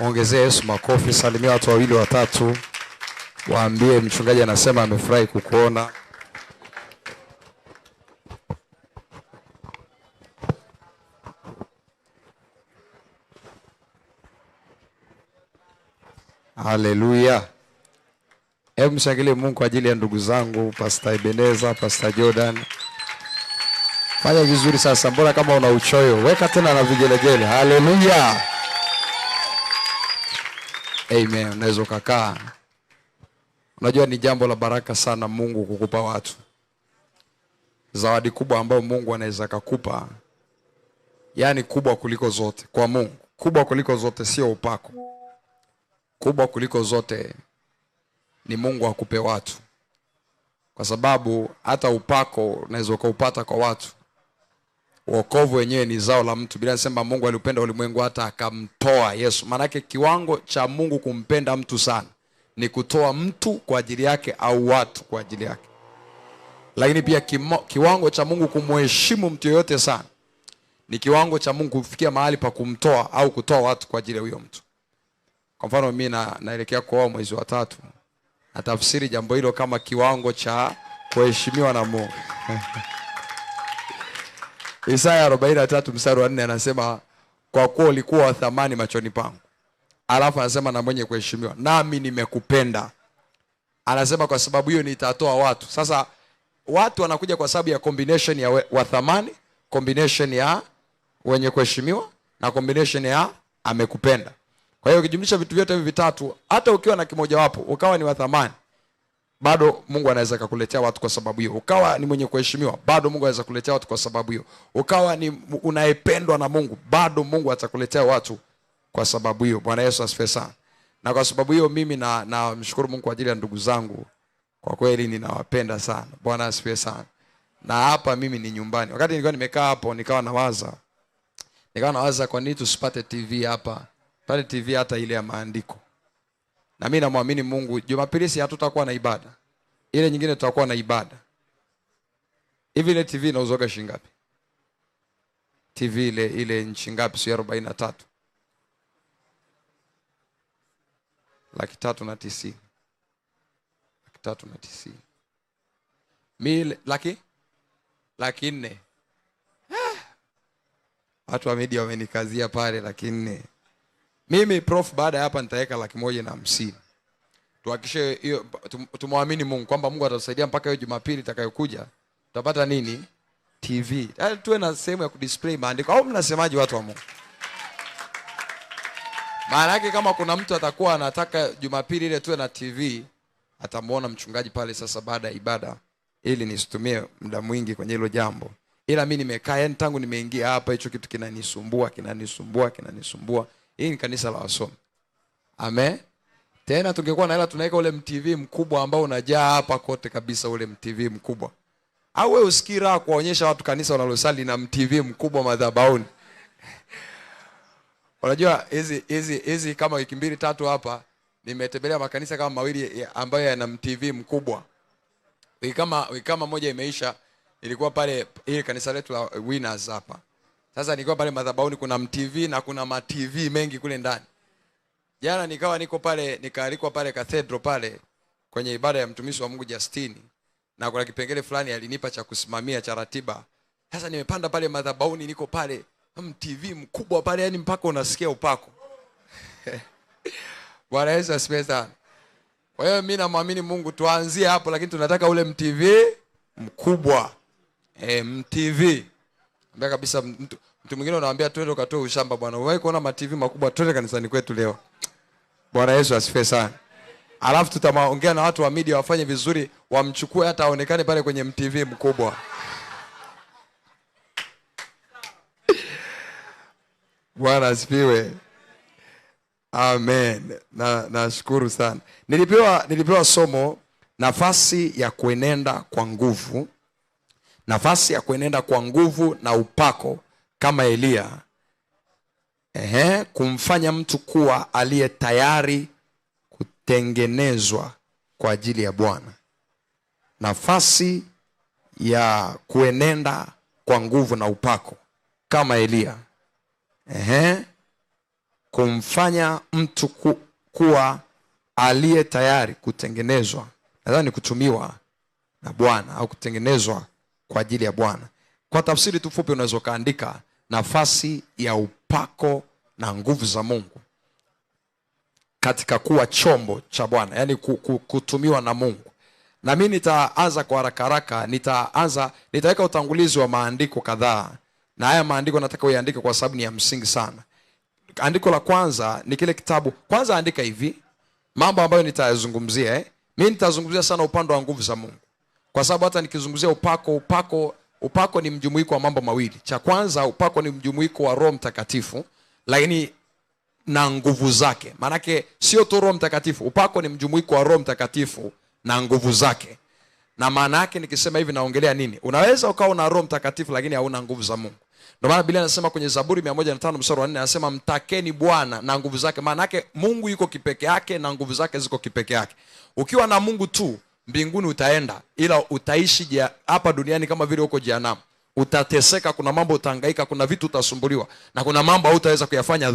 Ongezea Yesu makofi, salimia watu wawili watatu. Waambie mchungaji anasema amefurahi kukuona. Haleluya. Hebu mshangilie Mungu kwa ajili ya ndugu zangu Pastor Ebeneza, Pastor Jordan. Fanya vizuri sasa, mbona kama una uchoyo? Weka tena na vigelegele. Haleluya. Amen. Unaweza kukaa. Unajua ni jambo la baraka sana Mungu kukupa watu. Zawadi kubwa ambayo Mungu anaweza kukupa, yani kubwa kuliko zote kwa Mungu. Kubwa kuliko zote sio upako. Kubwa kuliko zote ni Mungu akupe watu. Kwa sababu hata upako unaweza kuupata kwa watu. Wokovu wenyewe ni zao la mtu. Biblia inasema Mungu alipenda ulimwengu hata akamtoa Yesu. Maana yake kiwango cha Mungu kumpenda mtu sana ni kutoa mtu kwa ajili yake au watu kwa ajili yake. Lakini pia kiwango cha Mungu kumheshimu mtu yoyote sana ni kiwango cha Mungu kufikia mahali pa kumtoa au kutoa watu kwa ajili ya huyo mtu. Kwa mfano mimi naelekea kuoa mwezi wa 3. Natafsiri jambo hilo kama kiwango cha kuheshimiwa na Mungu. Isaya 43 mstari wa 4 anasema kwa kuwa ulikuwa wa thamani machoni pangu. Alafu anasema na mwenye kuheshimiwa, nami nimekupenda. Anasema kwa sababu hiyo nitatoa watu. Sasa watu wanakuja kwa sababu ya combination ya wa thamani, combination ya wenye kuheshimiwa na combination ya amekupenda. Kwa hiyo ukijumlisha vitu vyote hivi vitatu, hata ukiwa na kimoja wapo, ukawa ni wa thamani, bado Mungu anaweza kukuletea watu kwa sababu hiyo. Ukawa ni mwenye kuheshimiwa, bado Mungu anaweza kukuletea watu kwa sababu hiyo. Ukawa ni unayependwa na Mungu, bado Mungu atakuletea watu kwa sababu hiyo. Bwana Yesu asifiwe sana. Na kwa sababu hiyo mimi na mshukuru Mungu kwa ajili ya ndugu zangu. Kwa kweli ninawapenda sana. Bwana asifiwe sana. Na hapa mimi ni nyumbani. Wakati nilikuwa nimekaa hapo nikawa nawaza kwa nini tusipate TV hapa. Pale TV hata ile ya maandiko. Na mimi namwamini Mungu, Jumapili si hatutakuwa na ibada. Ile nyingine tutakuwa na ibada. Hivi ile TV inauzwa shilingi ngapi? TV ile nchi ngapi? Sio 43. 390,000. 390,000. Mimi laki 4. Watu wa media wamenikazia pale 4. Mimi prof baada ya hapa nitaweka 150,000. Tuhakikishe hiyo, tumwamini Mungu kwamba Mungu atatusaidia mpaka hiyo Jumapili itakayokuja tutapata nini? TV. Tuwe na sehemu ya kudisplay maandiko. Au mnasemaje watu wa Mungu? Maana yake kama kuna mtu atakuwa anataka Jumapili ile tuwe na TV, atamuona mchungaji pale sasa baada ya ibada, ili nisitumie muda mwingi kwenye hilo jambo. Ila mimi nimekaa, yani tangu nimeingia hapa hicho kitu kinanisumbua. Hii ni kanisa la wasomi. Amen. Tena tungekuwa na hela tunaweka ule MTV mkubwa ambao unajaa hapa kote kabisa, ule MTV mkubwa. Au wewe usikira kuonyesha watu kanisa wanalosali na MTV mkubwa madhabahuni. Unajua hizi kama wiki 2-3 hapa nimetembelea makanisa kama mawili ambayo yana MTV mkubwa. Wiki kama moja imeisha, ilikuwa pale ile kanisa letu la Winners hapa. Sasa nilikuwa pale madhabahuni kuna MTV na kuna ma TV mengi kule ndani. Jana niko pale, nikaalikwa pale cathedral pale kwenye ibada ya mtumishi wa Mungu Justini, na kuna kipengele fulani alinipa cha kusimamia cha ratiba. Sasa nimepanda pale madhabahuni, niko pale MTV mkubwa pale, yani mpaka unasikia upako. Bwana Yesu asifiwe sana. Kwa hiyo mimi namwamini Mungu, tuanzie hapo, lakini tunataka ule MTV mkubwa. MTV. Mbona kabisa mtu mwingine anawaambia twende ukatoe ushamba bwana. Wewe kuona ma TV makubwa, twende kanisani kwetu leo. Bwana Yesu asifiwe sana. Alafu tutaongea na watu wa media wafanye vizuri, wamchukue hata aonekane pale kwenye MTV mkubwa. Bwana asifiwe. Amen. Nashukuru sana. Nilipewa somo nafasi ya kuenenda kwa nguvu. Nafasi ya kuenenda kwa nguvu na upako kama Elia. Kumfanya mtu kuwa aliye tayari kutengenezwa kwa ajili ya Bwana. Nafasi ya kuenenda kwa nguvu na upako kama Elia. kumfanya mtu kuwa aliye tayari kutengenezwa, nadhani kutumiwa na Bwana au kutengenezwa kwa ajili ya Bwana. Kwa tafsiri tu fupi unaweza kaandika nafasi ya upako na nguvu za Mungu katika kuwa chombo cha Bwana, yani kutumiwa na Mungu. Na mimi nitaanza kwa haraka, nitaweka utangulizi wa maandiko kadhaa, na haya maandiko nataka uyaandike kwa sababu ni ya msingi sana. Andiko la kwanza ni kile kitabu, kwanza andika hivi mambo ambayo nitayazungumzia. Mimi nitazungumzia sana upande wa nguvu za Mungu, kwa sababu hata nikizungumzia upako ni mjumuiko wa mambo mawili. Cha kwanza, upako ni mjumuiko wa Roho Mtakatifu lakini na nguvu zake. Maanake sio tu Roho Mtakatifu, upako ni mjumuiko wa Roho Mtakatifu na nguvu zake. Na maana yake nikisema hivi naongelea nini? Unaweza ukawa na Roho Mtakatifu lakini hauna nguvu za Mungu. Ndio maana Biblia inasema kwenye Zaburi 105 mstari wa 4 anasema mtakeni Bwana na nguvu zake. Maana yake Mungu yuko kipeke yake na nguvu zake ziko kipeke yake. Ukiwa na Mungu tu mbinguni utaenda, ila utaishi hapa duniani kama vile uko jehanamu. Utateseka, kuna mambo utahangaika, kuna vitu utasumbuliwa, na kuna mambo hutaweza kuyafanya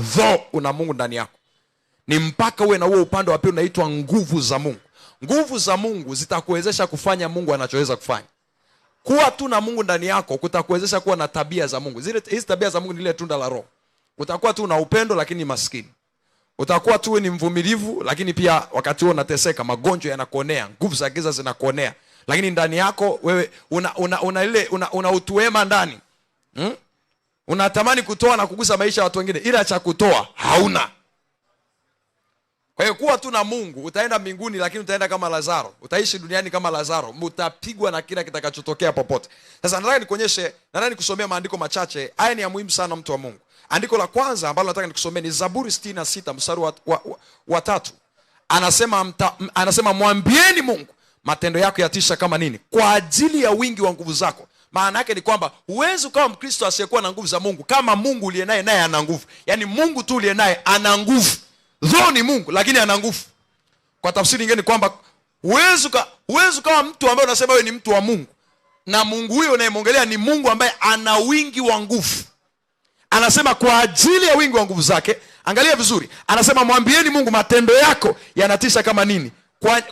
una Mungu ndani yako. Ni mpaka uwe na huo upande wa pili unaitwa nguvu za Mungu. Nguvu za Mungu zitakuwezesha kufanya Mungu anachoweza kufanya. Kuwa tu na Mungu ndani yako kutakuwezesha kuwa na tabia za Mungu. Hizi tabia za Mungu ni ile tunda la Roho. Utakuwa tu na upendo lakini maskini. Utakuwa tu ni mvumilivu lakini pia wakati huo unateseka, magonjwa yanakuonea, nguvu za giza zinakuonea. Lakini ndani yako wewe una utuwema ndani. Unatamani kutoa na kugusa maisha ya watu wengine, ila cha kutoa hauna. Kwa hiyo kuwa tu na Mungu, utaenda mbinguni lakini utaenda kama Lazaro. Utaishi duniani kama Lazaro, utapigwa na kila kitakachotokea popote. Sasa nataka nikusomea maandiko machache. Haya ni ya muhimu sana mtu wa Mungu. Andiko la kwanza ambalo nataka nikusomee ni Zaburi 66 mstari wa 3. Anasema mwambieni Mungu, matendo yako yatisha kama nini, kwa ajili ya wingi wa nguvu zako. Maana yake ni kwamba huwezi ukawa Mkristo asiyekuwa na nguvu za Mungu kama Mungu uliye naye ana nguvu. Yaani Mungu tu uliye naye ana nguvu. Though ni Mungu lakini ana nguvu. Kwa tafsiri nyingine ni kwamba huwezi ukawa mtu ambaye unasema wewe ni mtu wa Mungu na Mungu huyo unayemwongelea ni Mungu ambaye ana wingi wa nguvu. Anasema kwa ajili ya wingi wa nguvu zake. Angalia vizuri. Anasema mwambieni Mungu, matendo yako yanatisha kama nini.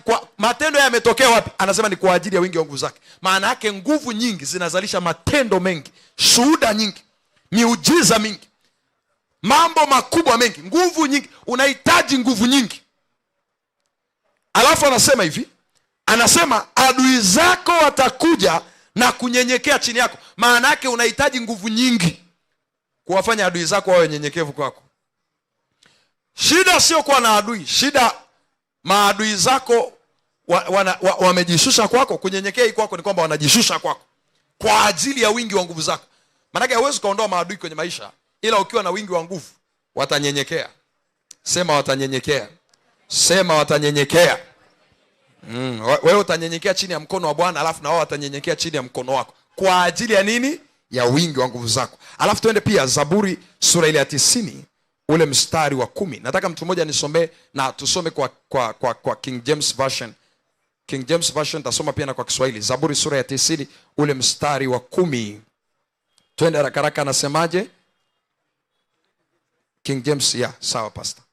Kwa matendo yametokea wapi? Anasema ni kwa ajili ya wingi wa nguvu zake. Maana yake nguvu nyingi zinazalisha matendo mengi, shuhuda nyingi, miujiza mingi, mambo makubwa mengi. Nguvu nyingi, unahitaji nguvu nyingi. Alafu anasema hivi, anasema adui zako watakuja na kunyenyekea chini yako. Maana yake unahitaji nguvu nyingi kuwafanya adui zako wawe nyenyekevu kwako. Shida sio kuwa na adui, shida maadui zako wamejishusha kwako. Kunyenyekea kwako ni kwamba wanajishusha kwako kwa ajili ya wingi wa nguvu zako. Maana yake huwezi kuondoa maadui kwenye maisha, ila ukiwa na wingi wa nguvu watanyenyekea. Sema watanyenyekea. Sema watanyenyekea. Wewe utanyenyekea chini ya mkono wa Bwana, alafu na wao watanyenyekea chini ya mkono wako. Kwa ajili ya nini? Ya wingi wa nguvu zako. Alafu tuende pia Zaburi sura ile ya 90 ule mstari wa 10. Nataka mtu mmoja nisomee na tusome kwa King James Version. King James Version tasoma pia na kwa Kiswahili. Zaburi sura ya 90 ule mstari wa 10. Twende haraka haraka, anasemaje? King James, sawa pastor.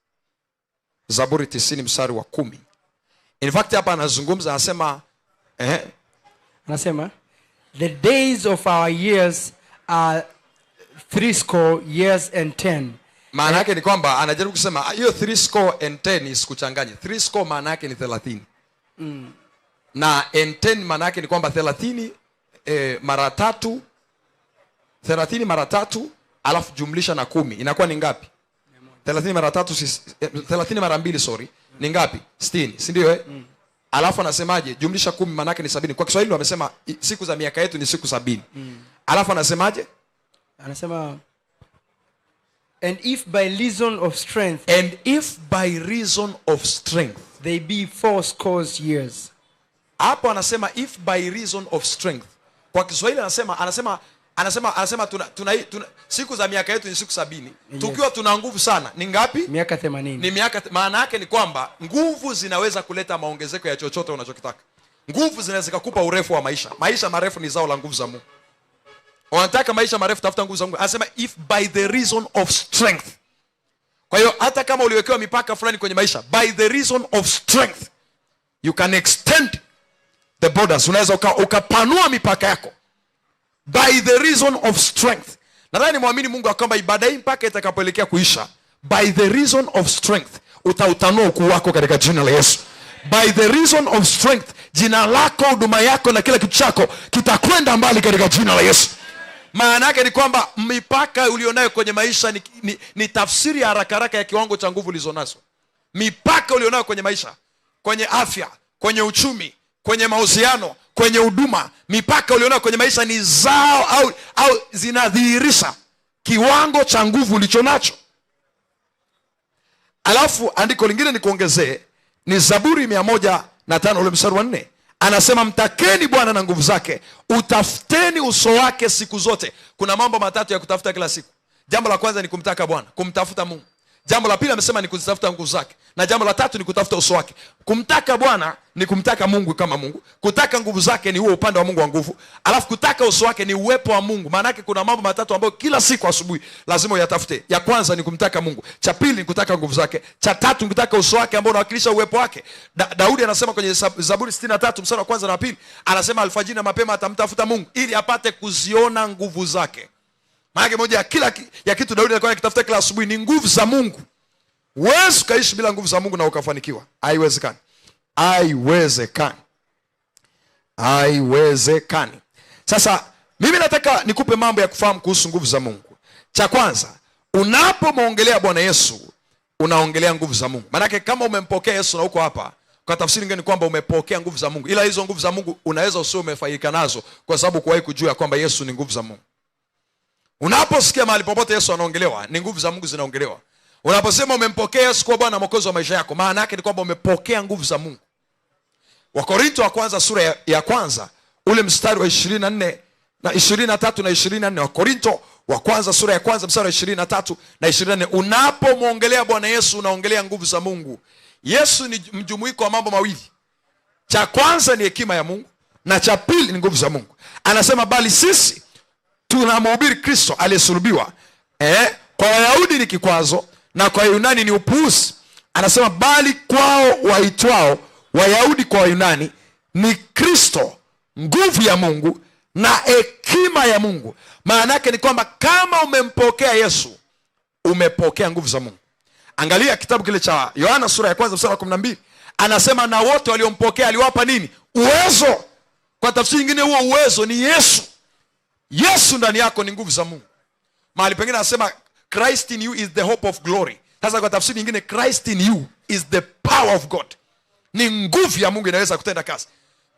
Zaburi 90 mstari wa 10. In fact hapa anazungumza, anasema the days of our years are 80 years and 10. Maana yake ni kwamba anajaribu kusema hiyo 80 isikuchanganye. 80 maana yake ni 30. Na 10 maana yake ni kwamba 30 mara 3, 30 mara 3 alafu jumlisha na 10 inakuwa ni ngapi? 30 mara 3 30 mara 2 sorry ni ngapi? 60, si ndio Alafu anasemaje? Jumlisha 10 maana yake ni 70. Kwa Kiswahili wamesema siku za miaka yetu ni siku 70. Alafu anasemaje? Anasema and if by reason of strength they be 80 years. Hapo anasema if by reason of strength. Kwa Kiswahili anasema tuna siku za miaka yetu ni siku 70. Yes. Tukiwa tuna nguvu sana ni ngapi? Miaka 80. Ni miaka, maana yake ni kwamba nguvu zinaweza kuleta maongezeko ya chochote unachokitaka. Nguvu zinaweza kukupa urefu wa maisha. Maisha marefu ni zao la nguvu za Mungu. Unataka maisha marefu, tafuta nguvu za Mungu. Anasema if by the reason of strength. Kwa hiyo hata kama uliwekewa mipaka fulani kwenye maisha, by the reason of strength you can extend the borders. Unaweza ukapanua mipaka yako by the reason of strength. Nadhani muamini Mungu kwamba ibada hii mpaka itakapoelekea kuisha, by the reason of strength utautanua ukuu wako katika jina la Yesu. By the reason of strength, jina lako, huduma yako na kila kitu chako kitakwenda mbali katika jina la Yesu. Maana yake ni kwamba mipaka ulionayo kwenye maisha ni tafsiri ya haraka haraka ya kiwango cha nguvu ulizonazo. Mipaka ulionayo kwenye maisha, kwenye afya, kwenye uchumi, kwenye mahusiano, kwenye huduma, mipaka ulionayo kwenye maisha ni zao au zinadhihirisha kiwango cha nguvu ulichonacho. Alafu andiko lingine nikuongezee ni Zaburi 105 ule mstari wa 4. Anasema mtakeni Bwana na nguvu zake, utafuteni uso wake siku zote. Kuna mambo matatu ya kutafuta kila siku. Jambo la kwanza ni kumtaka Bwana, kumtafuta Mungu. Jambo la pili amesema ni kuzitafuta nguvu zake, na jambo la tatu ni kutafuta uso wake. Kumtaka Bwana ni kumtaka Mungu kama Mungu. Kutaka nguvu zake ni huo upande wa Mungu wa nguvu. Alafu kutaka uso wake ni uwepo wa Mungu. Maana yake kuna mambo matatu ambayo kila siku asubuhi lazima uyatafute. Ya kwanza ni kumtaka Mungu, cha pili ni kutaka nguvu zake, cha tatu ni kutaka uso wake ambao unawakilisha uwepo wake. Daudi anasema kwenye Zaburi 63 mstari wa kwanza na pili, anasema alfajiri na mapema atamtafuta Mungu ili apate kuziona nguvu zake. Maana moja ya kitu Daudi alikuwa akitafuta kila asubuhi ni nguvu za Mungu. Huwezi ukaishi bila nguvu za Mungu na ukafanikiwa. Haiwezekani. Haiwezekani. Sasa mimi nataka nikupe mambo ya kufahamu kuhusu nguvu za Mungu. Cha kwanza, unapomwongelea Bwana Yesu unaongelea nguvu za Mungu. Maana kama umempokea Yesu na uko hapa, kwa tafsiri nyingine ni kwamba umepokea nguvu za Mungu. Ila hizo nguvu za Mungu unaweza usio umefaidika nazo kwa sababu kuwahi kujua kwamba Yesu ni nguvu za Mungu. Unaposikia mahali popote Yesu anaongelewa, ni nguvu za Mungu zinaongelewa. Unaposema umempokea Yesu kwa Bwana Mwokozi wa maisha yako, maana yake ni kwamba umepokea nguvu za Mungu. Wakorintho wa kwanza sura ya kwanza ule mstari wa 24 na 23 na 24. Wakorintho wa kwanza sura ya kwanza mstari wa 23 na 24. Unapomwongelea Bwana Yesu unaongelea nguvu za Mungu. Yesu ni mjumuiko wa mambo mawili. Cha kwanza ni hekima ya Mungu na cha pili ni nguvu za Mungu. Anasema bali sisi tunamhubiri Kristo aliyesulubiwa, kwa Wayahudi ni kikwazo na kwa Yunani ni upuuzi. Anasema bali kwao waitwao Wayahudi kwa Wayunani ni Kristo nguvu ya Mungu na hekima ya Mungu. Maana yake ni kwamba kama umempokea Yesu umepokea nguvu za Mungu. Angalia kitabu kile cha Yohana sura ya kwanza mstari wa 12. Anasema na wote waliompokea aliwapa nini? Uwezo. Kwa tafsiri nyingine huo uwezo ni Yesu. Yesu ndani yako ni nguvu za Mungu. Mahali pengine anasema Christ in you is the hope of glory. Sasa kwa tafsiri nyingine Christ in you is the power of God. Ni nguvu ya Mungu inaweza kutenda kazi.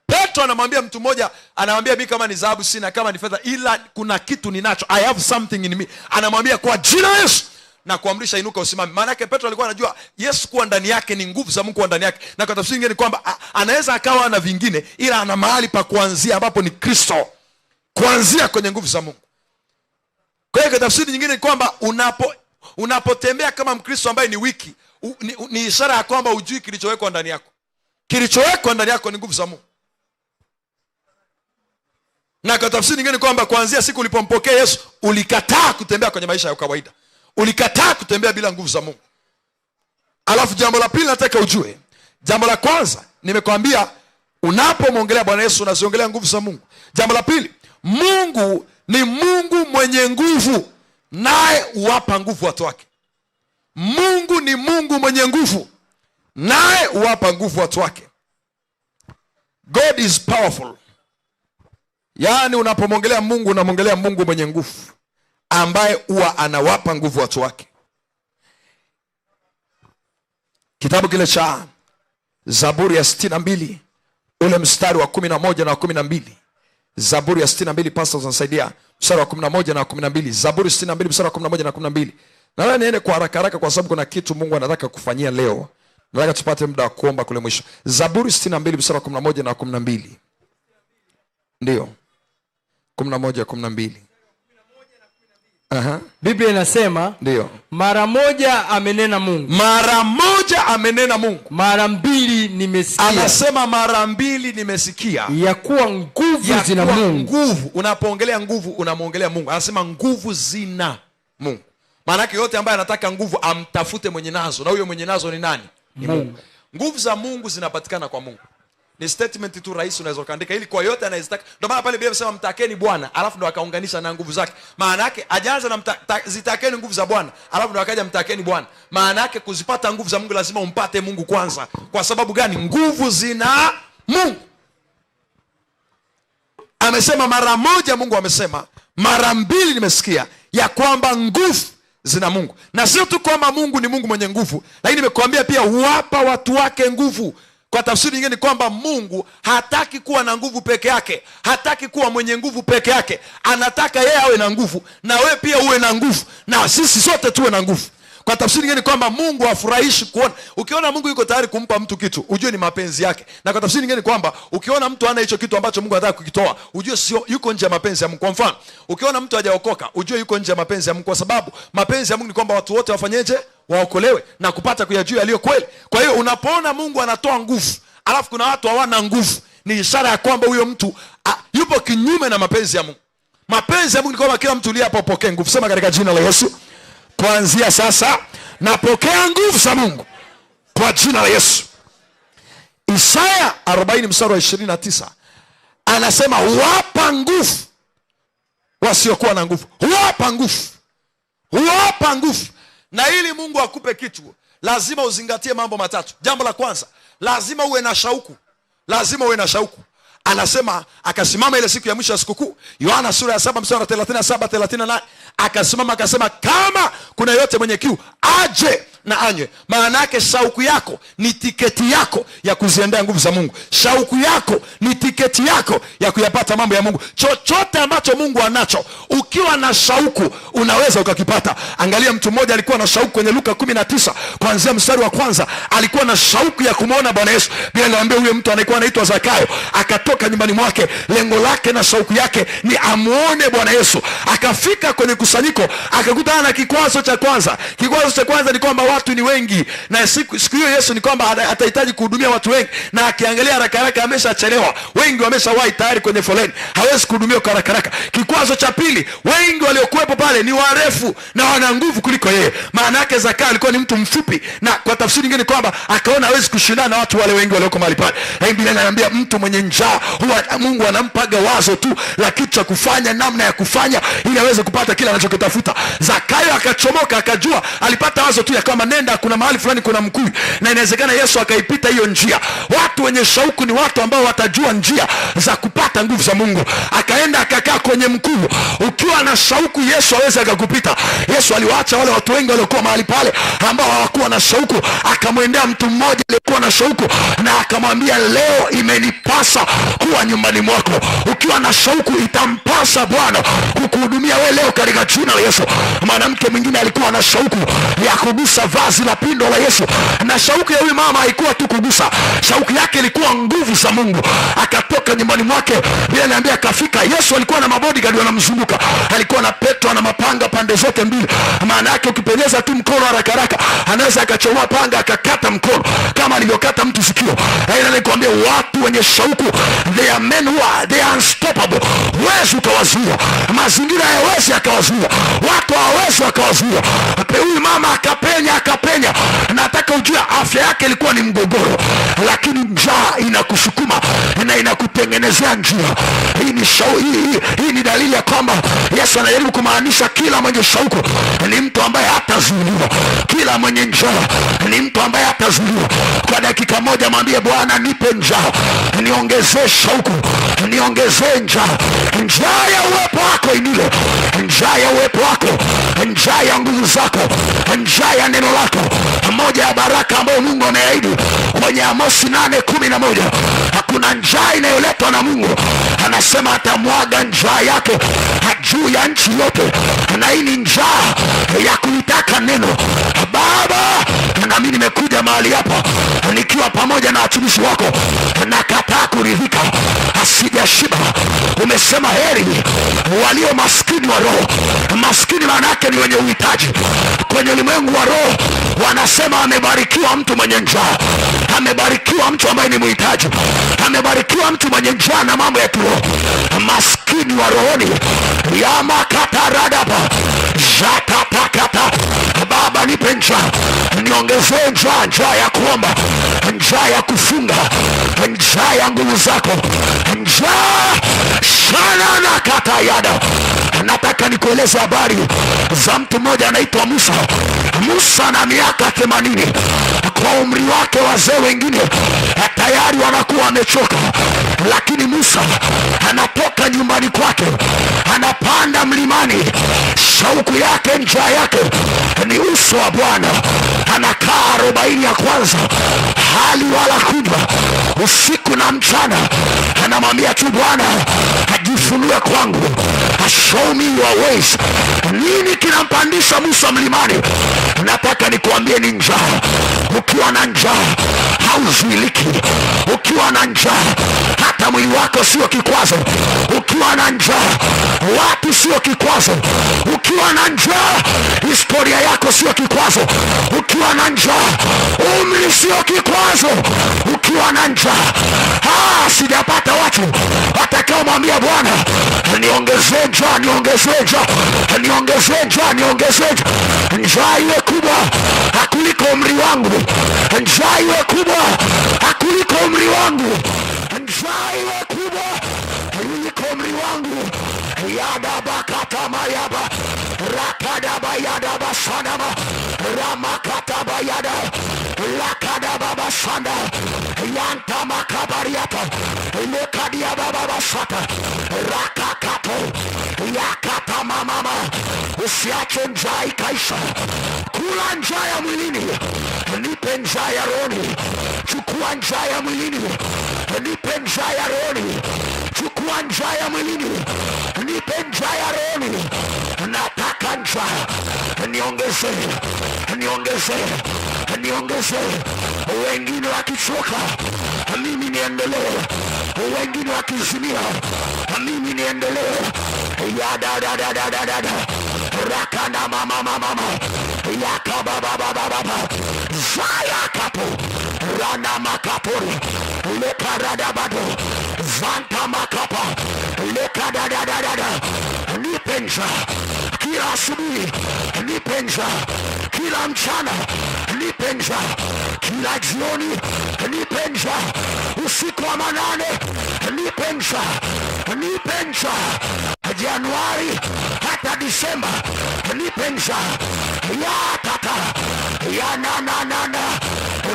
Petro anamwambia mtu mmoja, anamwambia mimi kama ni dhahabu sina, kama ni fedha, ila kuna kitu ninacho. I have something in me. Anamwambia kwa jina la Yesu na kuamrisha inuka usimame. Maana yake Petro alikuwa anajua Yesu kuwa ndani yake ni nguvu za Mungu kwa ndani yake. Na kwa tafsiri nyingine ni kwamba anaweza akawa na vingine ila ana mahali pa kuanzia ambapo ni Kristo. Kuanzia kwenye nguvu za Mungu. Kwa hiyo kwa tafsiri nyingine ni kwamba unapotembea kama Mkristo ambaye ni wiki, ni ishara ya kwamba hujui kilichowekwa ndani yako. Kilichowekwa ndani yako ni nguvu za Mungu. Na kwa tafsiri nyingine ni kwamba kuanzia siku ulipompokea Yesu ulikataa kutembea kwenye maisha ya kawaida. Ulikataa kutembea bila nguvu za Mungu. Alafu jambo la pili nataka ujue. Jambo la kwanza nimekwambia unapomwongelea Bwana Yesu unaziongelea nguvu za Mungu. Jambo la pili, Mungu ni Mungu mwenye nguvu, naye huwapa nguvu watu wake. Mungu ni Mungu mwenye nguvu, naye huwapa nguvu watu wake. God is powerful. Yaani unapomwongelea Mungu unamwongelea Mungu mwenye nguvu ambaye huwa anawapa nguvu watu wake. Kitabu kile cha Zaburi ya 62 ule mstari wa 11 na 12. Zaburi ya 62 pastors wanasaidia mstari wa 11 na 12. Zaburi 62 mstari wa 11 na 12. Na niende kwa haraka haraka kwa sababu kuna kitu Mungu anataka kufanyia leo. Nataka tupate muda wa kuomba kule mwisho. Zaburi 62 mstari wa 11 na 12. Ndio. 11 12. Biblia inasema ndio, mara moja amenena Mungu. Mara moja amenena Mungu. Mara mbili nimesikia. Anasema mara mbili nimesikia. Ya kuwa nguvu zina Mungu. Nguvu, unapoongelea nguvu unamwongelea Mungu. Anasema nguvu zina Mungu. Maana yake yote ambaye anataka nguvu amtafute mwenye nazo, na huyo mwenye nazo ni nani? Ni Mungu. Nguvu za Mungu zinapatikana kwa Mungu. Ni statement tu rahisi unaweza kuandika ili kwa yote anayezitaka. Ndio maana pale Biblia inasema mtakeni Bwana, alafu ndo akaunganisha na nguvu zake. Maana yake ajaanza na zitakeni nguvu za Bwana, alafu ndo akaja mtakeni Bwana. Maana yake kuzipata nguvu za Mungu lazima umpate Mungu kwanza. Kwa sababu gani? Nguvu zina Mungu. Amesema mara moja, Mungu amesema mara mbili, nimesikia ya kwamba nguvu zina Mungu. Na sio tu kwamba Mungu ni Mungu mwenye nguvu, lakini nimekuambia pia huwapa watu wake nguvu. Kwa tafsiri nyingine ni kwamba Mungu hataki kuwa na nguvu peke yake, hataki kuwa mwenye nguvu peke yake. Anataka yeye awe na nguvu, na wewe pia uwe na nguvu, na sisi sote tuwe na nguvu. Kwa tafsiri nyingine ni kwamba Mungu hafurahishi kuona. Ukiona Mungu yuko tayari kumpa mtu kitu, ujue ni mapenzi yake. Na kwa tafsiri nyingine ni kwamba ukiona mtu hana hicho kitu ambacho Mungu anataka kukitoa, ujue sio yuko nje ya mapenzi ya Mungu. Kwa mfano, ukiona mtu hajaokoka, ujue yuko nje ya mapenzi ya Mungu, kwa sababu mapenzi ya Mungu ni kwamba watu wote wafanyeje? Waokolewe na kupata kuyajua yaliyo kweli. Kwa hiyo unapoona Mungu anatoa nguvu, alafu kuna watu hawana nguvu, ni ishara ya kwamba huyo mtu yupo kinyume na mapenzi ya Mungu. Mapenzi ya Mungu ni kwamba kila mtu aliye hapo apokee nguvu. Sema katika jina la Yesu, kuanzia sasa napokea nguvu za Mungu kwa jina la Yesu. Isaya 40 mstari wa 29 anasema huwapa nguvu wasiokuwa na nguvu. Huwapa nguvu, huwapa nguvu. Na ili Mungu akupe kitu, lazima uzingatie mambo matatu. Jambo la kwanza, lazima uwe na shauku. Lazima uwe na shauku. Anasema akasimama ile siku ya mwisho ya sikukuu, Yohana sura ya 7 mstari wa 37 38, akasimama akasema kama kuna yote mwenye kiu aje na anywe. Maana yake shauku yako ni tiketi yako ya kuziendea nguvu za Mungu. Shauku yako ni tiketi yako ya kuyapata mambo ya Mungu. Chochote ambacho Mungu anacho, ukiwa na shauku unaweza ukakipata. Angalia mtu mmoja alikuwa na shauku kwenye Luka 19 kuanzia mstari wa kwanza. Alikuwa na shauku ya kumuona Bwana Yesu. Biblia inaambia huyo mtu alikuwa anaitwa Zakayo, akatoka nyumbani mwake, lengo lake na shauku yake ni amuone Bwana Yesu. Akafika kwenye kusanyiko, akakutana na kikwazo cha kwanza. Kikwazo cha kwanza ni kwamba watu ni wengi, na siku hiyo Yesu ni kwamba atahitaji kuhudumia watu wengi, na akiangalia haraka haraka ameshachelewa. Wengi wameshawahi tayari kwenye foleni, hawezi kuhudumia kwa haraka haraka. Kikwazo cha pili, wengi waliokuwepo pale ni warefu na wana nguvu kuliko yeye. Maana yake Zakayo alikuwa ni mtu mfupi, na kwa tafsiri nyingine kwamba akaona hawezi kushindana na watu wale wengi walioko mahali pale. Biblia inaniambia mtu mwenye njaa huwa Mungu anampaga wazo tu la kitu cha kufanya, namna ya kufanya ili aweze kupata kile anachokitafuta. Zakayo akachomoka, akajua, alipata wazo tu ya kama nenda kuna mahali fulani kuna mkuyu, na inawezekana Yesu akaipita hiyo njia. Watu wenye shauku ni watu ambao watajua njia za kupata nguvu za Mungu. Akaenda akakaa kwenye mkuyu. Ukiwa na shauku, Yesu hawezi akakupita. Yesu aliwaacha wale watu wengi waliokuwa mahali pale ambao hawakuwa na shauku, akamwendea mtu mmoja aliyekuwa na shauku na akamwambia, leo imenipasa kuwa nyumbani mwako. Ukiwa na shauku, itampasa Bwana kukuhudumia wewe leo katika jina la Yesu. Mwanamke mwingine alikuwa na shauku ya kugusa vazi la pindo la Yesu, na shauku ya huyu mama haikuwa tu kugusa, shauku yake ilikuwa nguvu za Mungu. Akatoka nyumbani mwake, bila niambia, akafika. Yesu alikuwa na mabodyguard wanamzunguka, alikuwa na Petro na mapanga pande zote mbili. Maana yake ukipenyeza tu mkono haraka haraka anaweza akachomoa panga akakata mkono kama alivyokata mtu sikio. Haina nikwambia, watu wenye shauku, they are men who are, they are unstoppable. Huwezi ukawazuia, mazingira hayawezi akawazuia, watu hawawezi wakawazuia. Huyu mama akapenya. Nataka ujue afya yake ilikuwa ni mgogoro, lakini njaa inakusukuma na inakutengenezea njia. Hii ni dalili ya kwamba Yesu anajaribu kumaanisha kila mwenye shauku ni mtu ambaye hatazuiliwa. Kila mwenye njaa ni mtu ambaye hatazuiliwa. Kwa dakika moja mwambie Bwana, nipe njaa, niongezee shauku, niongezee njaa. Njaa ya uwepo wako inile, njaa ya uwepo wako, njaa ya nguvu zako, njaa ya neno lako. Moja ya baraka ambayo Mungu ameahidi kwenye Amosi 8:11, hakuna njaa inayoletwa na Mungu. Anasema atamwaga njaa yake juu ya nchi yote, na hii ni njaa ya kuitaka neno. Baba, na mimi nimekuja mahali hapa nikiwa pamoja na watumishi wako, nakataa kuridhika, asijashiba. Umesema heri walio maskini wa roho. Maskini maana yake ni wenye uhitaji. Kwenye ulimwengu wa roho wanasema amebarikiwa mtu mwenye njaa, amebarikiwa mtu ambaye ni mhitaji, amebarikiwa mtu mwenye njaa na mambo ya kiroho. Maskini wa rohoni, yamakataradaba jatapakata niongezee njaa, niongezee njaa, njaa ya kuomba, njaa ya kufunga, njaa ya nguvu zako, njaa sana na katayada. Nataka nikueleze habari za mtu mmoja anaitwa Musa. Musa na miaka 80. Kwa umri wake wazee wengine tayari wanakuwa wamechoka, lakini Musa anatoka nyumbani kwake, anapanda mlimani. Shauku yake, njaa yake ni uso wa Bwana. Anakaa 40 ya kwanza hali wala kunywa, usiku na mchana. Anamwambia tu Bwana ajifunue kwangu, show me your ways. Nini kinampandisha Musa mlimani? Nataka nikuambie ni njaa. Ukiwa na njaa hauzuiliki. Ukiwa na njaa hata mwili wako sio kikwazo. Ukiwa na njaa watu sio kikwazo. Ukiwa na njaa historia yako sio kikwazo. Ukiwa na njaa umri sio kikwazo. Ukiwa na njaa sijapata watu watakao mwambia Bwana niongezee njaa, niongezee njaa, niongezee njaa, niongezee njaa. Njaa iwe kubwa kuliko umri wangu. Njaa iwe kubwa kuliko umri wangu. Njaa iwe kubwa kuliko umri wangu. Yada bakata mayaba rakada bayada basanama ramakata bayada lakada baba sanda yanta makabariata lekadia baba basata rakakato yakata mama. Usiache njaa ikaisha. Kula njaa ya mwilini, nipe njaa ya rohoni. Chukua njaa ya mwilini, nipe njaa ya rohoni. Chukua njaa ya mwilini, nipe njaa ya rohoni. Nataka njaa, niongezee, niongezee, niongezee. Wengine wakichoka, mimi niendelee. Wengine wakizimia, mimi niendelee. Ya da da da da da da da rakana mama mama yaka baba baba baba zaya kapo rana makapori lekarada bado zanta makapa lekada da da da. Nipe njaa kila asubuhi, nipe njaa kila mchana, nipe njaa kila jioni, nipe njaa usiku wa manane, nipe njaa, nipe njaa Januari hata Disemba, nipe njaa ya tata ya na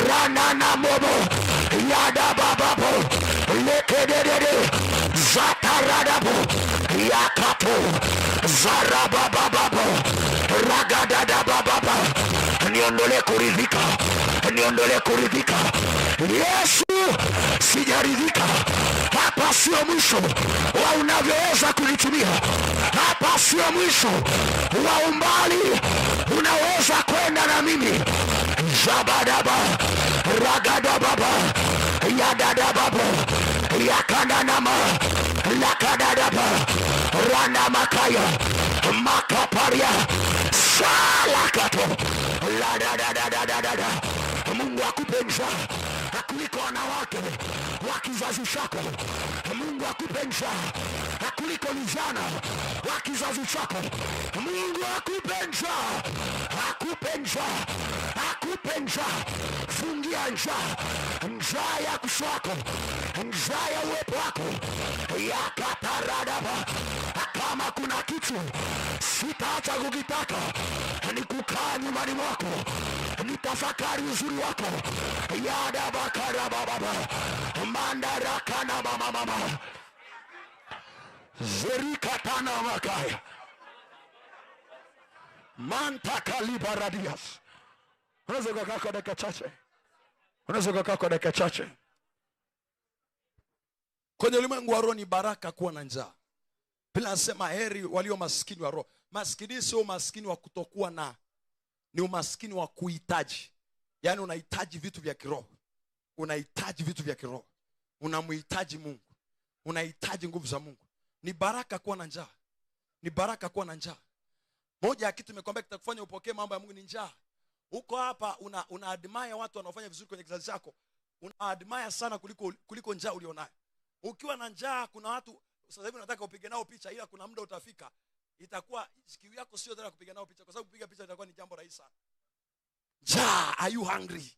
rana na mobo ya da bababo lekedede zataradabo ya kato zarabababo ragadada bababa. Niondole kuridhika, niondole kuridhika. Yesu, sijaridhika. Hapa sio mwisho wa unavyoweza kunitumia. Hapa sio mwisho wa umbali unaweza kwenda na mimi. Zabadaba ragadababa yadadababa yakananama lakadadaba rana makaya makaparia salakato la da da da da da da. Mungu akupe njaa kuliko wanawake wa kizazi chako. Mungu akupe njaa kuliko vijana wa kizazi chako. Mungu akupe njaa, akupe njaa, akupe njaa. Fungia njaa, njaa ya kuswako, njaa ya uwepo wako yakataradaba. Kama kuna kitu sitaacha kukitaka ni kukaa nyumbani mwako, nitafakari uzuri wako. Yada bakara baba mandaraka na mama zerika tana makaya mantaka libaradias. Unaweza kukaa kwa dakika chache, unaweza kukaa kwa dakika chache. Kwenye ulimwengu wa roho ni baraka kuwa na njaa. Bila nasema heri walio maskini wa roho. Maskini sio maskini wa kutokuwa na, ni umaskini wa kuhitaji. Yaani unahitaji vitu vya kiroho. Unahitaji vitu vya kiroho. Unamhitaji Mungu. Unahitaji nguvu za Mungu. Ni baraka kuwa na njaa. Ni baraka kuwa na njaa. Moja ya kitu nimekwambia kitakufanya upokee mambo ya Mungu ni njaa. Uko hapa una admire watu wanaofanya vizuri kwenye kizazi chako. Una admire sana kuliko njaa ulionayo. Ukiwa na njaa, kuna watu sasa hivi unataka upige nao picha, ila kuna muda utafika itakuwa kiu yako sio tena kupiga nao picha, kwa sababu kupiga picha itakuwa ni jambo rahisi sana. Njaa, are you hungry?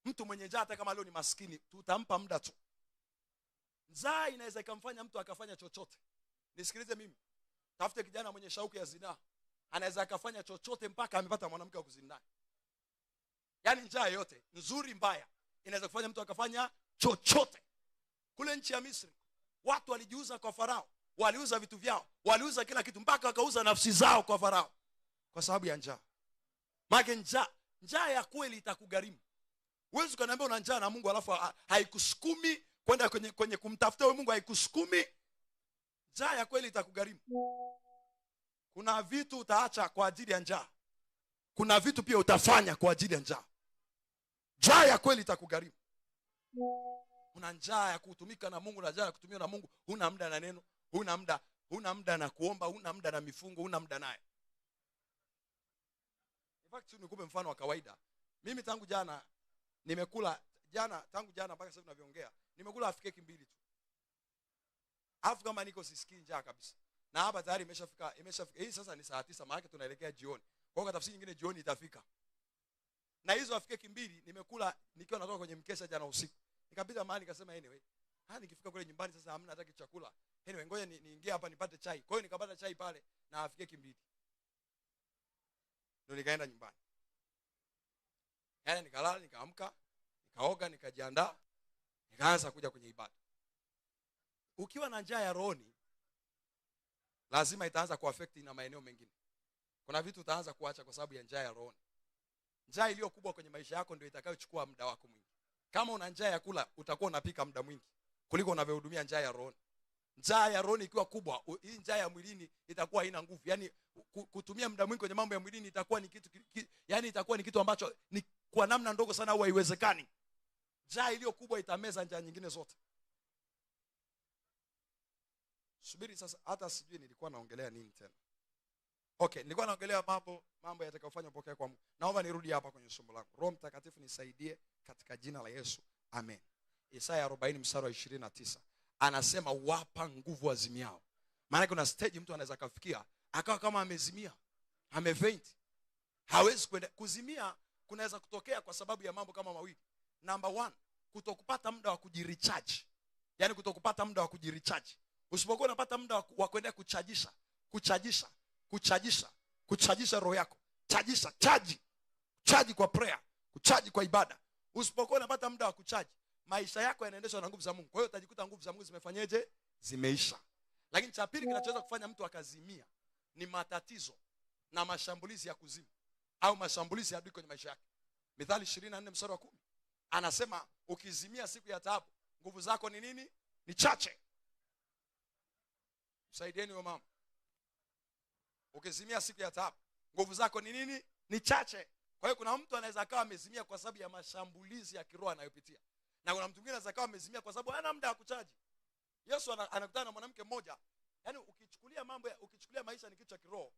Mtu mwenye njaa hata kama leo ni maskini, tutampa muda tu. Njaa inaweza ikamfanya mtu akafanya chochote. Nisikilize mimi. Tafute kijana mwenye shauku ya zinaa. Anaweza akafanya chochote mpaka amepata mwanamke wa kuzini naye. Yaani njaa yote, nzuri mbaya, inaweza kufanya mtu akafanya chochote. Kule nchi ya Misri, watu walijiuza kwa Farao, waliuza vitu vyao, waliuza kila kitu mpaka wakauza nafsi zao kwa Farao kwa sababu ya njaa. Maana njaa ya kweli itakugharimu. Huwezi kuniambia una njaa na Mungu alafu haikusukumi kwenda kwenye kumtafuta wewe Mungu, haikusukumi. Njaa ya kweli itakugharimu. Kuna vitu utaacha kwa ajili ya njaa. Kuna vitu pia utafanya kwa ajili ya njaa. Njaa ya kweli itakugharimu. Una njaa ya kutumika na Mungu, na njaa ya kutumiwa na Mungu, huna muda na neno, huna muda na kuomba, huna muda na mifungo, huna muda naye. In fact, nikupe mfano wa kawaida. Mimi tangu jana mpaka sasa tunavyoongea, nimekula half cake 2 tu. Alafu kama niko sisikii njaa kabisa. Na hapa tayari imeshafika. Hii sasa ni saa 9, maana tunaelekea jioni. Kwa hiyo tafsiri nyingine jioni itafika. Na hizo half cake 2 nimekula nikiwa natoka kwenye mkesha jana usiku. Nikapita mahali nikasema anyway, nikifika kule nyumbani sasa hamna hata chakula. Anyway, ngoja niingie hapa nipate chai. Kwa hiyo nikapata chai pale na half cake 2. Ndio nikaenda nyumbani. Yaani nikalala, nikaamka, nikaoga, nikajiandaa, nikaanza kuja kwenye ibada. Ukiwa na njaa ya rohoni, lazima itaanza kuaffect na maeneo mengine. Kuna vitu utaanza kuacha kwa sababu ya njaa ya rohoni. Njaa iliyo kubwa kwenye maisha yako ndio itakayochukua muda wako mwingi. Kama una njaa ya kula, utakuwa unapika muda mwingi kuliko unavyohudumia njaa ya rohoni. Njaa ya rohoni ikiwa kubwa, hii njaa ya mwilini itakuwa haina nguvu. Yaani kutumia muda mwingi kwenye mambo ya mwilini itakuwa ni kitu ambacho ni kwa namna ndogo sana au haiwezekani. Njaa iliyo kubwa itameza njaa nyingine zote. Subiri sasa, hata sijui nilikuwa naongelea nini tena. Okay, nilikuwa naongelea mambo yatakayofanya upokee kwa Mungu. Naomba nirudi hapa kwenye somo langu. Roho Mtakatifu nisaidie katika jina la Yesu. Amen. Isaya 40 mstari wa 29. Anasema wapa nguvu wazimiao. Maana kuna stage mtu anaweza kafikia akawa kama amezimia, amefaint. Hawezi kwenda. Kuzimia kunaweza kutokea kwa sababu ya mambo kama mawili. Number 1, kutokupata muda wa kujirecharge. Yaani kutokupata muda wa kujirecharge. Usipokuwa unapata muda wa kwenda kuchajisha roho yako. Chaji kwa prayer, kuchaji kwa ibada. Usipokuwa unapata muda wa kuchaji, maisha yako yanaendeshwa na nguvu za Mungu. Kwa hiyo utajikuta nguvu za Mungu zimefanyaje? Zimeisha. Lakini cha pili kinachoweza kufanya mtu akazimia ni matatizo na mashambulizi ya kuzimu au mashambulizi ya adui kwenye maisha yake. Mithali 24 mstari wa 10. Anasema ukizimia siku ya taabu, nguvu zako ni nini? Ni chache. Msaidieni wa mama. Ukizimia siku ya taabu, nguvu zako ni nini? Ni chache. Kwa hiyo kuna mtu anaweza akawa amezimia kwa sababu ya mashambulizi ya kiroho anayopitia. Na kuna mtu mwingine anaweza akawa amezimia kwa sababu hana muda wa kuchaji. Yesu anakutana na mwanamke mmoja. Yaani ukichukulia maisha ni kitu cha kiroho,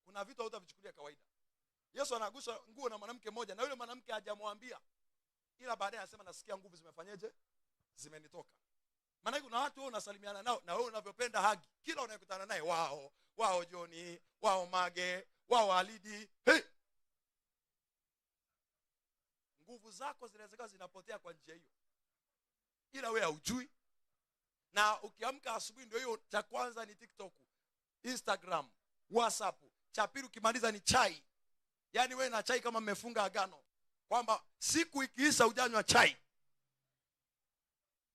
kuna vitu hutavichukulia kawaida. Yesu anagusa nguo na mwanamke mmoja na yule mwanamke hajamwambia. Ila baadaye anasema nasikia nguvu zimefanyaje? Zimenitoka. Maana kuna watu wewe unasalimiana nao na wewe unavyopenda hagi. Kila unayekutana naye wao Joni, wao Mage, wao Alidi. Hey! Nguvu zako zinaweza zinapotea kwa njia hiyo. Ila wewe hujui. Na ukiamka asubuhi ndio hiyo, cha kwanza ni TikTok, Instagram, WhatsApp. Cha pili ukimaliza ni chai. Yaani wewe na chai kama mmefunga agano kwamba siku ikiisha hujanywa chai.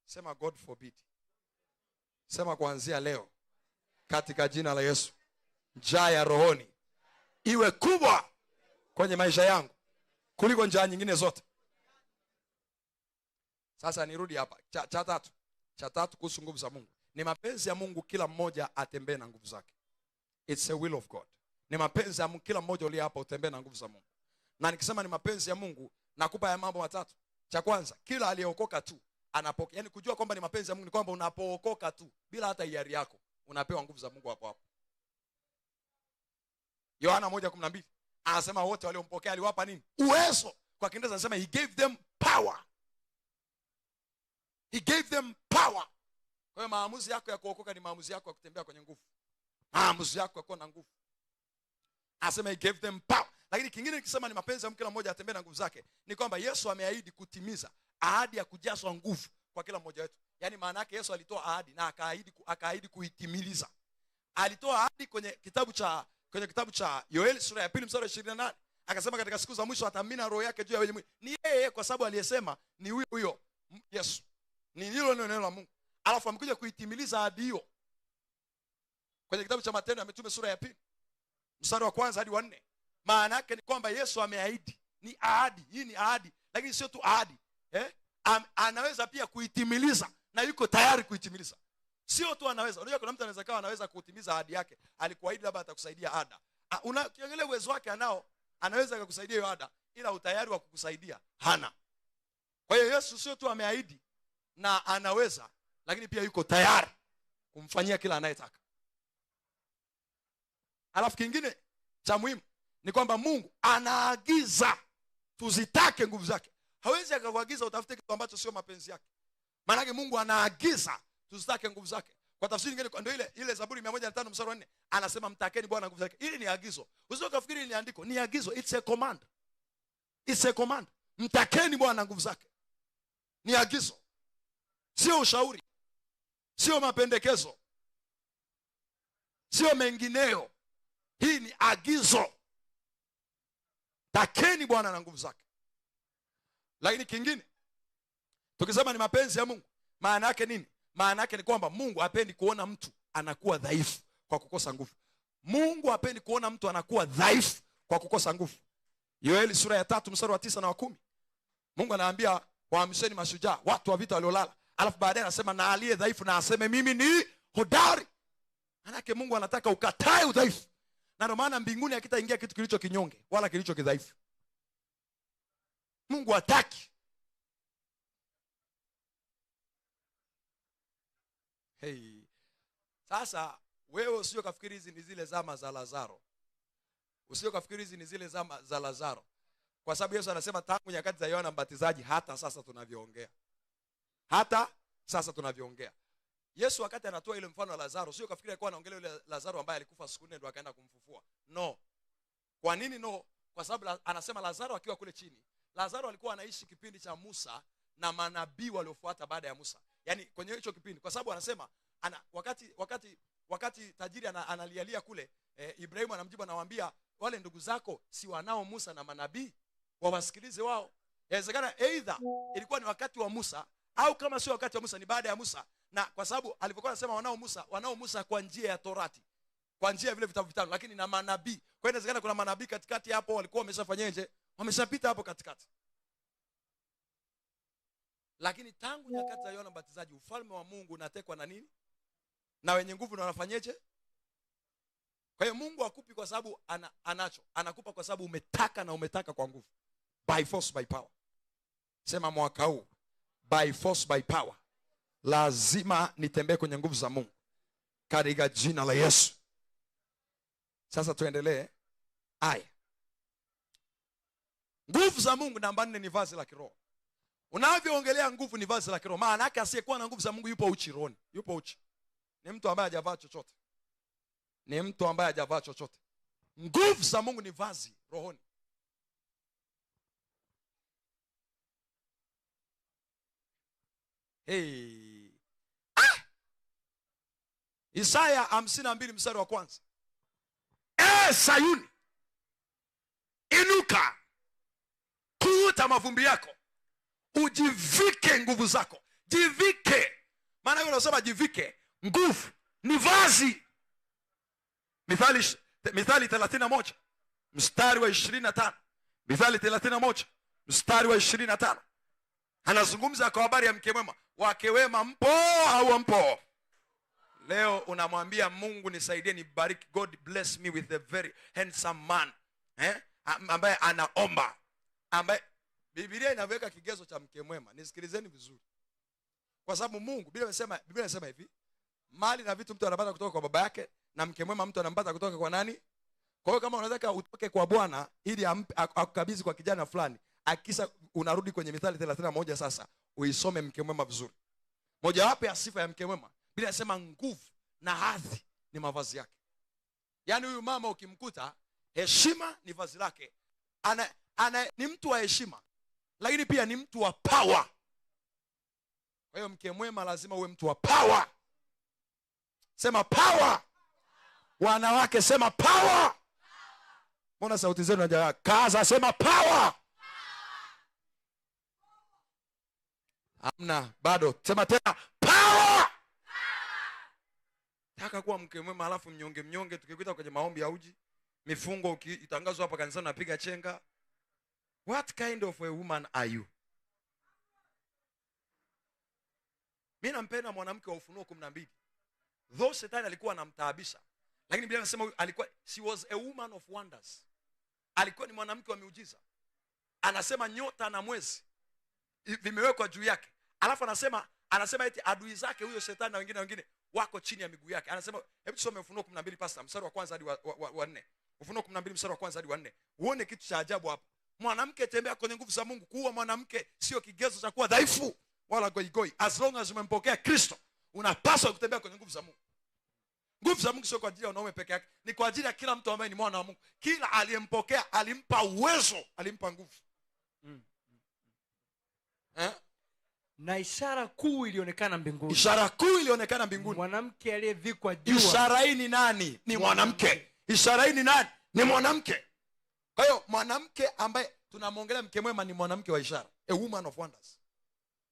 Sema God forbid. Sema kuanzia leo katika jina la Yesu, njaa ya rohoni iwe kubwa kwenye maisha yangu kuliko njaa nyingine zote. Sasa nirudi hapa. Cha tatu kuhusu nguvu za Mungu. Ni mapenzi ya Mungu kila mmoja atembee na nguvu zake. It's a will of God. Ni mapenzi ya Mungu kila mmoja uliye hapa utembee na nguvu za Mungu. Na nikisema ni mapenzi ya Mungu, nakupa ya mambo matatu. Cha kwanza, kila aliyeokoka tu anapokea. Yaani kujua kwamba ni mapenzi ya Mungu ni kwamba unapookoka tu bila hata hiari yako unapewa nguvu za Mungu hapo hapo. Yohana 1:12 anasema wote waliompokea aliwapa nini? Uwezo. Kwa Kiingereza anasema he gave them power. He gave them power. Kwa hiyo maamuzi yako ya kuokoka ni maamuzi yako ya kutembea kwenye nguvu. Maamuzi yako ya kuwa na nguvu. Anasema he gave them power. Lakini kingine nikisema ni mapenzi ya Mungu kila mmoja atembee na nguvu zake, ni kwamba Yesu ameahidi kutimiza ahadi ya kujazwa nguvu kwa kila mmoja wetu. Yaani maana yake Yesu alitoa ahadi na akaahidi kuitimiliza. Alitoa ahadi kwenye kitabu cha Yoeli sura ya 2 mstari wa 28. Akasema katika siku za mwisho atamimina roho yake juu ya wenye mwili. Ni yeye, kwa sababu aliyesema ni huyo Yesu. Ni hilo neno la Mungu. Alafu amekuja kuitimiliza ahadi hiyo kwenye kitabu cha Matendo ya Mitume sura ya 2 mstari wa 1 hadi wa 4. Maana yake ni kwamba Yesu ameahidi. Ni ahadi. Hii ni ahadi, lakini sio tu ahadi. Anaweza pia kuitimiliza na yuko tayari kuitimiliza. Sio tu anaweza. Unajua kuna mtu anaweza kawa anaweza kutimiza ahadi yake. Alikuahidi labda atakusaidia ada. Ukiangalia uwezo wake anaweza kukusaidia hiyo ada, ila utayari wa kukusaidia hana. Kwa hiyo Yesu sio tu ameahidi na anaweza, lakini pia yuko tayari kumfanyia kila anayetaka. Alafu kingine cha muhimu ni kwamba Mungu anaagiza tuzitake nguvu zake. Hawezi akakuagiza utafute kitu ambacho sio mapenzi yake. Maana yake Mungu anaagiza tuzitake nguvu zake. Kwa tafsiri nyingine ndio ile Zaburi 105 mstari wa 4 anasema mtakeni Bwana nguvu zake. Hili ni agizo. Usije ukafikiri ni andiko, ni agizo. It's a command. It's a command. Mtakeni Bwana nguvu zake. Ni agizo. Sio ushauri. Sio mapendekezo. Sio mengineyo. Hii ni agizo. Takeni Bwana na nguvu zake. Lakini kingine tukisema ni mapenzi ya Mungu, maana yake nini? Maana yake ni kwamba Mungu hapendi kuona mtu anakuwa dhaifu kwa kukosa nguvu. Mungu hapendi kuona mtu anakuwa dhaifu kwa kukosa nguvu. Yoeli sura ya 3 mstari wa 9 na wa 10. Mungu anaambia waamsheni mashujaa, watu wa vita waliolala. Alafu baadaye anasema na aliye dhaifu na aseme mimi ni hodari. Maana yake Mungu anataka ukatae udhaifu. Na ndio maana mbinguni hakitaingia kitu kilicho kinyonge wala kilicho kidhaifu. Mungu hataki. Sasa wewe usio kafikiri hizi ni zile zama za Lazaro. Usio kafikiri hizi ni zile zama za Lazaro. Kwa sababu Yesu anasema tangu nyakati za Yohana Mbatizaji hata sasa tunavyoongea. Hata sasa tunavyoongea. Yesu wakati anatoa ile mfano wa Lazaro, sio kafikiri alikuwa anaongelea yule Lazaro ambaye alikufa siku 4 ndio akaenda kumfufua. No. Kwa nini no? Kwa sababu anasema Lazaro akiwa kule chini. Lazaro alikuwa anaishi kipindi cha Musa na manabii waliofuata baada ya Musa. Yaani kwenye hicho kipindi, kwa sababu anasema wakati tajiri analialia kule, Ibrahimu anamjibu anawaambia wale ndugu zako si wanao Musa na manabii, wawasikilize wao. Inawezekana either ilikuwa ni wakati wa Musa au kama sio wakati wa Musa ni baada ya Musa, na kwa sababu alipokuwa anasema wanao Musa kwa njia ya Torati, kwa njia ya vile vitabu vitano, lakini na manabii. Kwa hiyo inawezekana kuna manabii katikati hapo walikuwa wameshafanyaje, wameshapita hapo katikati. Lakini tangu nyakati za Yohana Mbatizaji ufalme wa Mungu unatekwa na nini? Na wenye nguvu na wanafanyaje? Kwa hiyo Mungu hakupi kwa sababu anacho, anakupa kwa sababu umetaka, na umetaka kwa nguvu. By force by power. Sema mwaka huu by force by power lazima nitembee kwenye nguvu za Mungu katika jina la Yesu. Sasa tuendelee. Aya. Nguvu za Mungu namba 4 ni vazi la kiroho. Unavyoongelea nguvu ni vazi la kiroho, maana yake asiyekuwa na nguvu za Mungu yupo uchi rohoni. Yupo uchi. Ni mtu ambaye hajavaa chochote. Ni mtu ambaye hajavaa chochote. Nguvu za Mungu ni vazi rohoni. Isaya 52 mstari wa 1. Sayuni, inuka, kuuta mavumbi yako, ujivike nguvu zako. Jivike. Maana yule unasema jivike, nguvu ni vazi. Mithali 31 mstari wa 25. Mithali 31 mstari wa 25. Anazungumza kwa habari ya mke mwema. Wake wema mpo au mpo? Leo unamwambia Mungu nisaidie, nibariki, God bless me with a very handsome man. Ambaye anaomba. Ambaye Biblia inaweka kigezo cha mke mwema. Nisikilizeni vizuri. Kwa sababu Mungu, Biblia inasema hivi, mali na vitu mtu anapata kutoka kwa baba yake, na mke mwema mtu anampata kutoka kwa nani? Kwa hiyo kama unataka utoke kwa Bwana ili akukabidhi kwa kijana fulani, akisa unarudi kwenye Mithali 31 sasa, uisome mke mwema vizuri. Mojawapo ya sifa ya mke mwema, Biblia inasema nguvu na hadhi ni mavazi yake. Yaani huyu mama ukimkuta, heshima ni vazi lake. Ni mtu wa heshima, lakini pia ni mtu wa power. Kwa hiyo mke mwema lazima uwe mtu wa power. Sema power. Wanawake sema power. Mbona sauti zenu haja kaza? Sema power. Hamna bado. Sema tena power. Taka kuwa mke mwema alafu mnyonge, tukikuita kwenye maombi ya uji, mifungo itangazwa hapa kanisani napiga chenga. What kind of a woman are you? Mimi nampenda mwanamke wa Ufunuo 12. Though Shetani alikuwa anamtaabisha, lakini Biblia inasema alikuwa, she was a woman of wonders. Alikuwa ni mwanamke wa miujiza. Anasema nyota na mwezi vimewekwa juu yake. Alafu anasema eti adui zake huyo Shetani na wengine wako chini ya miguu yake. Anasema, hebu tusome Ufunuo 12 pastor, mstari wa kwanza hadi wa 4. Ufunuo 12 mstari wa kwanza hadi wa 4. Uone kitu cha ajabu hapa. Mwanamke tembea kwenye nguvu za Mungu. Kuwa mwanamke sio kigezo cha kuwa dhaifu wala goigoi. As long as umempokea Kristo, unapaswa kutembea kwenye nguvu za Mungu. Nguvu za Mungu sio kwa ajili ya wanaume peke yake, ni kwa ajili ya kila mtu ambaye ni mwana wa Mungu. Kila aliyempokea alimpa uwezo, alimpa nguvu. Na ishara kuu ilionekana mbinguni. Ishara kuu ilionekana mbinguni. Mwanamke aliyevikwa jua. Ishara hii ni nani? Ni mwanamke. Ishara hii ni nani? Ni mwanamke. Kwa hiyo mwanamke ambaye tunamwongelea mke mwema ni mwanamke wa ishara. A woman of wonders.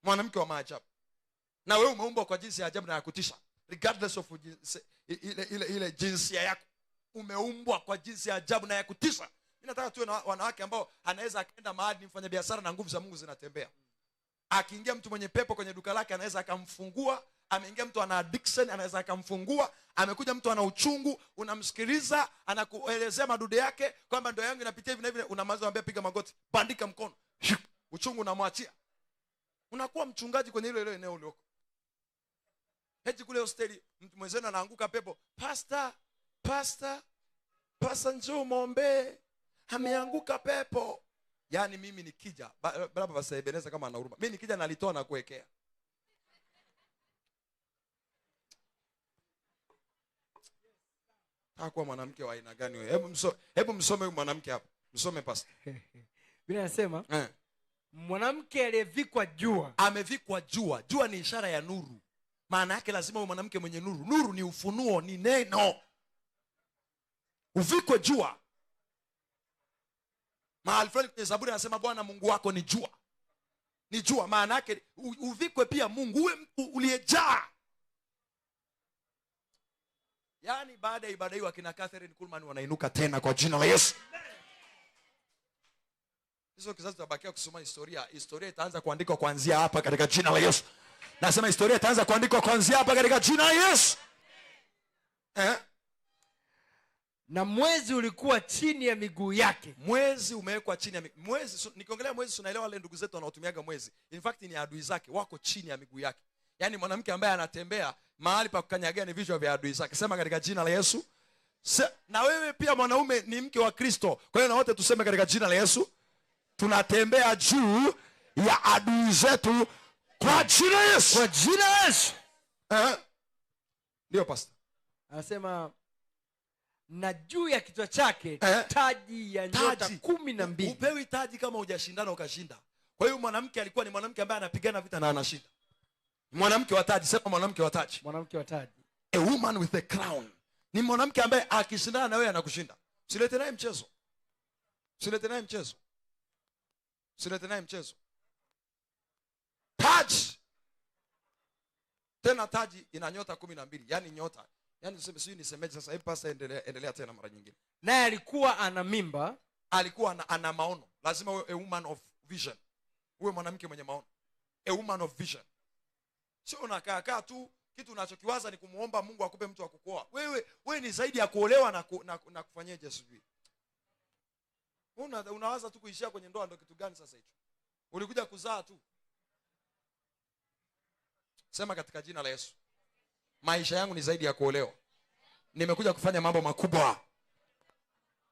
Mwanamke wa maajabu. Na wewe umeumbwa kwa jinsi ya ajabu na ya kutisha. Regardless of ile jinsia yako. Umeumbwa kwa jinsi ya ajabu na ya kutisha. Mimi nataka tuwe na wanawake ambao anaweza akaenda mahali ni mfanya biashara na nguvu za Mungu zinatembea. Akiingia mtu mwenye pepo kwenye duka lake anaweza akamfungua. Ameingia mtu ana addiction anaweza akamfungua. Amekuja mtu ana uchungu, unamsikiliza, anakuelezea madude yake kwamba ndoa yangu inapitia hivi na hivi, unamaliza kumwambia piga magoti, bandika mkono. Uchungu unamwachia. Unakuwa mchungaji kwenye ile eneo ulioko. Heti kule hosteli mtu mwenzenu anaanguka pepo. Pastor njoo muombe. Ameanguka pepo. Yaani mimi nikija, baba basa Ebeneza kama ana huruma. Mimi nikija nalitoa na kuwekea. Hakuwa mwanamke wa aina gani wewe? Hebu msome huyu mwanamke hapa. Msome pastor. Biblia inasema mwanamke aliyevikwa jua. Amevikwa jua. Jua ni ishara ya nuru. Maana yake lazima uwe mwanamke mwenye nuru. Nuru ni ufunuo, ni neno. Uvikwe jua. Mahali fulani kwenye Zaburi anasema Bwana Mungu wako ni jua. Ni jua. Maana yake uvikwe pia Mungu, uwe uliyejaa. Yaani baada ya ibada hiyo akina Catherine Kuhlman wanainuka tena kwa jina la Yesu. Hizo kizazi tutabakia kusoma historia. Historia itaanza kuandikwa kuanzia hapa katika jina la Yesu. Nasema historia itaanza kuandikwa kuanzia hapa katika jina la Yesu. Na mwezi ulikuwa chini ya miguu yake. Mwezi umewekwa chini ya mwezi. Nikiongelea mwezi tunaelewa wale ndugu zetu wanaotumiaga mwezi. In fact ni adui zake wako chini ya miguu yake. Yaani mwanamke ambaye anatembea mahali pa kukanyagia ni vichwa vya adui zake. Sema katika jina la Yesu. Na wewe pia mwanaume ni mke wa Kristo. Kwa hiyo na wote tuseme katika jina la Yesu. Tunatembea juu ya adui zetu kwa jina la Yesu. Kwa jina la Yesu. Ndio pastor. Anasema na juu ya kichwa chake taji ya nyota 12. Upewi taji kama hujashindana ukashinda. Kwa hiyo mwanamke alikuwa ni mwanamke ambaye anapigana vita na anashinda. Mwanamke wa taji, sema mwanamke wa taji. Mwanamke wa taji. A woman with a crown. Ni mwanamke ambaye akishindana na wewe anakushinda. Usilete naye mchezo. Usilete naye mchezo. Usilete naye mchezo. Taji. Tena taji ina nyota 12. Yaani nyota. Yaani nisemeje sasa, hebu pasa endelea tena mara nyingine. Naye alikuwa ana mimba, alikuwa ana maono. Lazima uwe a woman of vision. Uwe mwanamke mwenye maono. A woman of vision. Sio unakaa tu kitu unachokiwaza ni kumuomba Mungu akupe mtu wa kukuoa. Wewe ni zaidi ya kuolewa na kufanyaje sijui. Unawaza tu kuishia kwenye ndoa ndio kitu gani sasa hicho? Ulikuja kuzaa tu. Sema katika jina la Yesu. Maisha yangu ni zaidi ya kuolewa. Nimekuja kufanya mambo makubwa.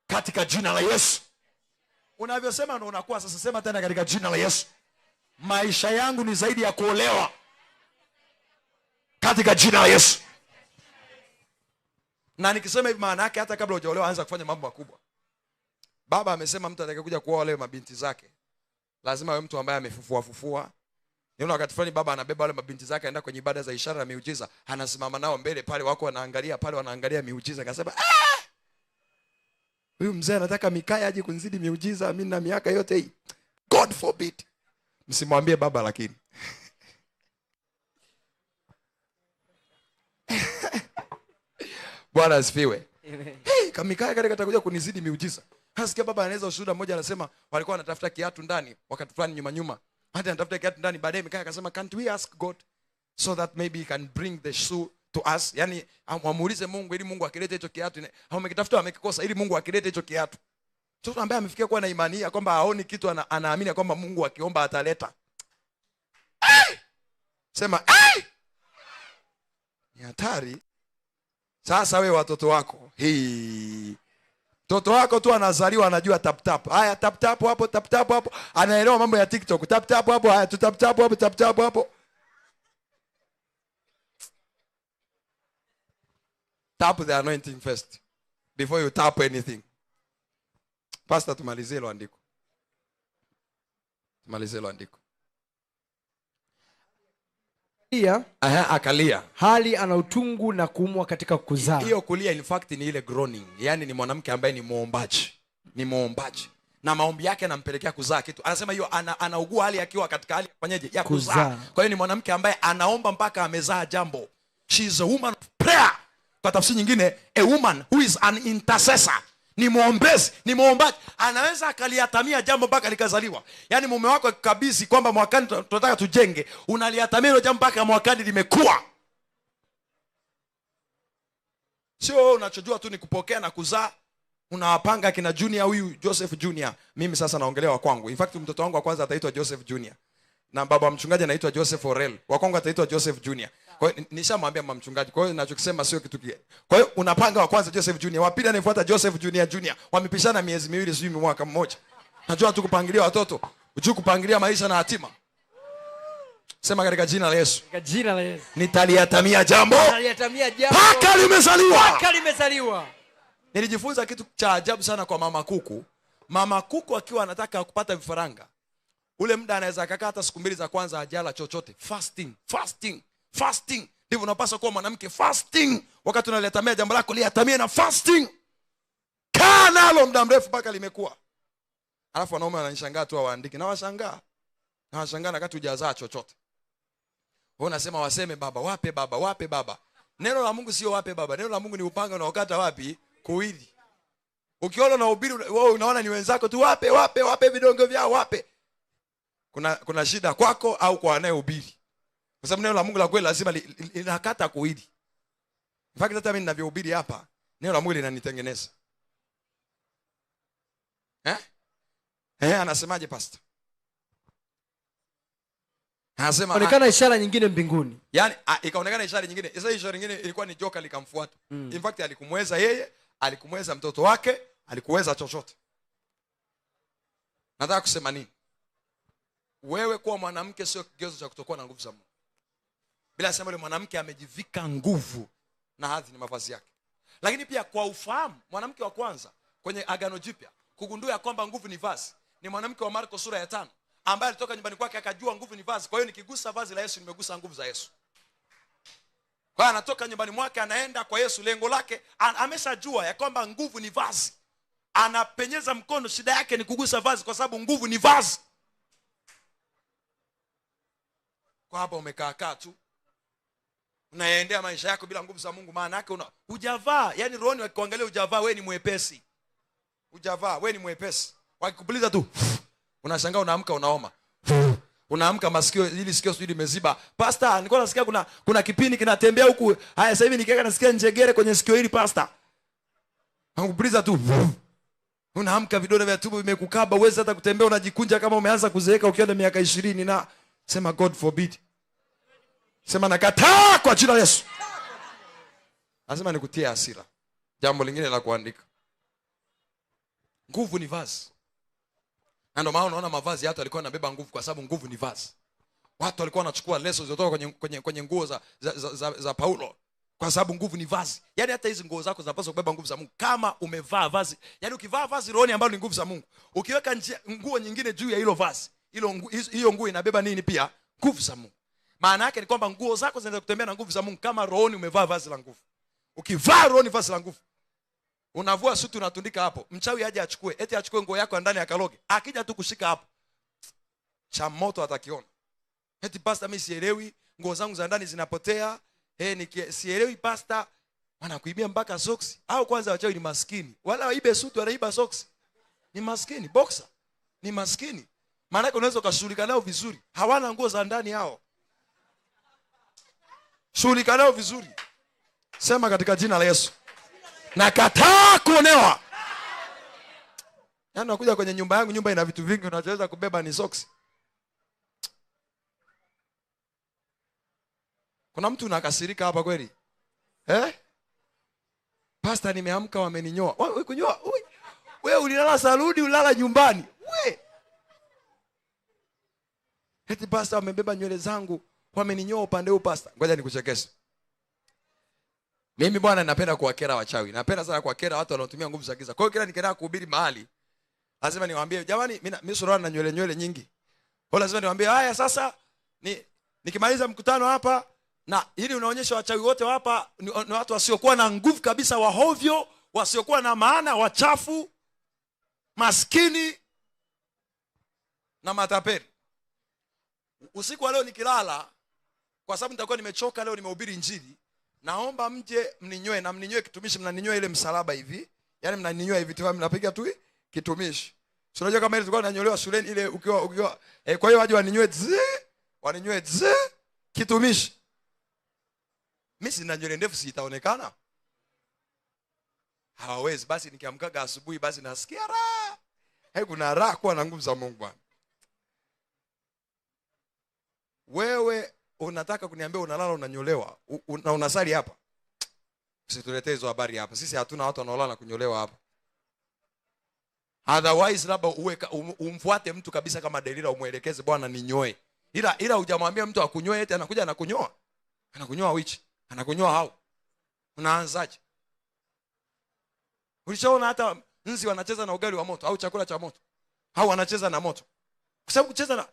Katika jina la Yesu. Unavyosema ndio unakuwa sasa. Sema tena katika jina la Yesu. Maisha yangu ni zaidi ya kuolewa. Katika jina la Yesu. Na nikisema hivi maana yake hata kabla hujaolewa anza kufanya mambo makubwa. Baba amesema mtu atakayekuja kuoa wale mabinti zake lazima awe mtu ambaye amefufua. Niona wakati fulani baba anabeba wale mabinti zake aenda kwenye ibada za ishara na miujiza, anasimama nao mbele pale, wako wanaangalia pale, wanaangalia miujiza. Akasema huyu mzee anataka Mikaya aje kunizidi miujiza, mimi na miaka yote hii. God forbid. Msimwambie baba lakini. Bwana asifiwe. Hey, kama Mikaya kale katakuja kunizidi miujiza. Hasikia baba anaweza ushuhuda mmoja, anasema walikuwa wanatafuta kiatu ndani wakati fulani nyuma. Hata anatafuta kiatu ndani, baadaye Mikaya akasema can't we ask God so that maybe he can bring the shoe to us? Yani amuulize Mungu ili Mungu akilete hicho kiatu. Hao wamekitafuta wamekikosa, ili Mungu akilete hicho kiatu. Mtu ambaye amefikia kuwa na imani ya kwamba haoni kitu, anaamini kwamba Mungu akiomba ataleta. Sema ni hatari. Sasa wewe watoto wako, mtoto wako tu anazaliwa anajua tap tap. Haya tap tap hapo, tap tap hapo. Anaelewa mambo ya TikTok. Tap tap hapo, haya tu tap tap hapo, tap tap hapo. Tap the anointing first before you tap anything. Pastor, tumalizie hilo andiko. Akalia. Hali ana utungu na kuumwa katika kuzaa. Hiyo kulia in fact ni ile groaning. Yaani ni mwanamke ambaye ni muombaji. Na maombi yake yanampelekea kuzaa kitu. Anasema hiyo anaugua hali akiwa katika hali yafanyaje? Ya kuzaa. Kwa hiyo ni mwanamke ambaye anaomba mpaka amezaa jambo. She is a woman of prayer. Kwa tafsiri nyingine, a woman who is an intercessor. Ni muombaji. Anaweza akaliatamia jambo mpaka likazaliwa. Yaani mume wako akikabidhi kwamba mwakani tunataka tujenge, unaliatamia hilo jambo mpaka mwakani limekuwa. Sio unachojua tu ni kupokea na kuzaa. Unawapanga kina Junior, huyu Joseph Junior. Mimi sasa naongelea wa kwangu. In fact mtoto wangu wa kwanza ataitwa Joseph Junior. Na baba mchungaji anaitwa Joseph Orel. Wa kwangu ataitwa Joseph Junior. Kwa hiyo nishamwambia mama mchungaji. Kwa hiyo ninachokisema sio kitu kile. Kwa hiyo unapanga wa kwanza Joseph Junior, wa pili anafuata Joseph Junior. Wamepishana miezi miwili sio mwaka mmoja. Najua tu kupangilia watoto, unajua kupangilia maisha na hatima. Sema katika jina la Yesu. Katika jina la Yesu. Nitaliatamia jambo. Paka limezaliwa. Nilijifunza kitu cha ajabu sana kwa mama kuku. Mama kuku akiwa anataka kupata vifaranga, ule muda anaweza akakaa hata siku mbili za kwanza hajala chochote. Fasting. Ndivyo unapaswa kuwa mwanamke, fasting. Wakati unaliatamia jambo lako, liatamie na fasting. Kaa nalo muda mrefu mpaka limekuwa. Alafu wanaume wananishangaa tu waandike. Na washangaa na wakati hujazaa chochote. Wewe unasema waseme baba, wape baba. Neno la Mungu sio wape baba. Neno la Mungu ni upanga unaokata wapi? Kuwili. Ukiona na ubiri wewe unaona ni wenzako tu, wape vidongo vyao, wape. Kuna shida kwako au kwa anayehubiri. Kwa sababu neno la Mungu la kweli lazima linakata kuwili. In fact hata mimi ninavyohubiri hapa, neno la Mungu linanitengeneza. Anasemaje pastor? Anasema onekana ishara nyingine mbinguni. Yaani ikaonekana ishara nyingine. Sasa ishara nyingine ilikuwa ni joka likamfuata. In fact alikumweza yeye, alikumweza mtoto wake, alikuweza chochote. Nataka kusema nini? Wewe kuwa mwanamke sio kigezo cha kutokuwa na nguvu za Mungu. Bila sema yule mwanamke amejivika nguvu na hadhi ni mavazi yake. Lakini pia kwa ufahamu, mwanamke wa kwanza kwenye Agano Jipya kugundua kwamba nguvu ni vazi ni mwanamke wa Marko sura ya 5, ambaye alitoka nyumbani kwake akajua nguvu ni vazi. Kwa hiyo nikigusa vazi la Yesu nimegusa nguvu za Yesu. Kwa hiyo anatoka nyumbani mwake anaenda kwa Yesu, lengo lake ameshajua ya kwamba nguvu ni vazi. Anapenyeza mkono, shida yake ni kugusa vazi kwa sababu nguvu ni vazi. Kwa hapa umekaa tu unaendea maisha yako bila nguvu za Mungu, maana yake hujavaa. Yani rohoni wakikuangalia hujavaa, wewe ni mwepesi. Wakikupuliza tu unashangaa, unaamka unaoma. Unaamka masikio ili sikio sudi limeziba. Pastor, nilikuwa nasikia kuna kipindi kinatembea huku. Haya sasa hivi nikiweka nasikia njegere kwenye sikio hili pastor. Anakupuliza tu. Unaamka vidole vya tumbo vimekukaba, uweze hata kutembea, unajikunja kama umeanza kuzeeka ukiwa na miaka 20 na sema God forbid. Sema nakataa kwa jina la Yesu. Lazima nikutie hasira. Jambo lingine la kuandika. Nguvu ni vazi. Na ndio maana unaona mavazi hata alikuwa anabeba nguvu kwa sababu nguvu ni vazi. Watu walikuwa wanachukua leso zilizotoka kwenye nguo za Paulo. Kwa sababu nguvu ni vazi. Yaani hata hizi nguo zako zinapaswa kubeba nguvu za Mungu. Kama umevaa vazi, yaani ukivaa vazi rohoni ambalo ni nguvu za Mungu, ukiweka nguo nyingine juu ya hilo vazi, hiyo nguo inabeba nini pia? Nguvu za Mungu. Maana yake ni kwamba nguo zako zinaweza kutembea na nguvu za Mungu kama rohoni umevaa vazi la nguvu. Ukivaa rohoni vazi la nguvu, unavua suti unatundika hapo. Mchawi aje achukue, eti achukue nguo yako ndani akaloge. Akija tu kushika hapo, cha moto atakiona. Eti pastor, mimi sielewi, nguo zangu za ndani zinapotea. Sielewi pastor, wanakuibia mpaka socks. Au kwanza wachawi ni maskini. Wala waibe suti wanaiba socks. Ni maskini, boxer. Ni maskini. Maana yake unaweza kushughulika nao vizuri. Hawana nguo za ndani hao. Shughulika nao vizuri. Sema katika jina la Yesu, nakataa kuonewa. Yaani unakuja kwenye nyumba yangu, nyumba ina vitu vingi, unachoweza kubeba ni socks. Kuna mtu unakasirika hapa kweli? Pastor, nimeamka wameninyoa. Wewe kunyoa? Wewe ulilala saluni, ulala nyumbani. Eti pastor, wamebeba nywele zangu, wameninyoa upande huu pastor. Ngoja nikuchekeshe. Mimi bwana napenda kuwakera wachawi. Napenda sana kuwakera watu wanaotumia nguvu za giza. Kwa hiyo kila nikienda kuhubiri mahali, lazima niwaambie, jamani, mimi sura na nywele nyingi. Kwa lazima niwaambie, haya sasa nikimaliza mkutano hapa, na ili unaonyesha wachawi wote hapa ni watu wasiokuwa na nguvu kabisa, wahovyo, wasiokuwa na maana, wachafu, maskini na matapeli. Usiku wa leo nikilala, kwa sababu nitakuwa nimechoka leo, nimehubiri injili, naomba mje mninyoe, na mninyoe kitumishi, mnaninyoe ile msalaba hivi. Yaani mnaninyoa hivi tu, mnapiga tu kitumishi. Si unajua kama ile tulikuwa tunanyolewa shuleni ile ukiwa kwa hiyo waje waninyoe kitumishi. Mimi sina nywele ndefu, si itaonekana? Hawawezi. Basi nikiamkaga asubuhi, basi nasikia raha. Kuna raha kuwa na nguvu za Mungu bwana. Wewe unataka kuniambia unalala unanyolewa na unasali hapa? Usituletee hizo habari hapa. Sisi hatuna watu wanaolala na kunyolewa hapa. Otherwise labda umfuate mtu kabisa kama Delila, umuelekeze, bwana ninyoe. Ila hujamwambia mtu akunyoe, eti anakuja na kunyoa. Anakunyoa which? Anakunyoa hao. Unaanzaje? Ulishaona hata nzi wanacheza na ugali wa moto au chakula cha moto? Hao wanacheza na moto. Kwa sababu kucheza na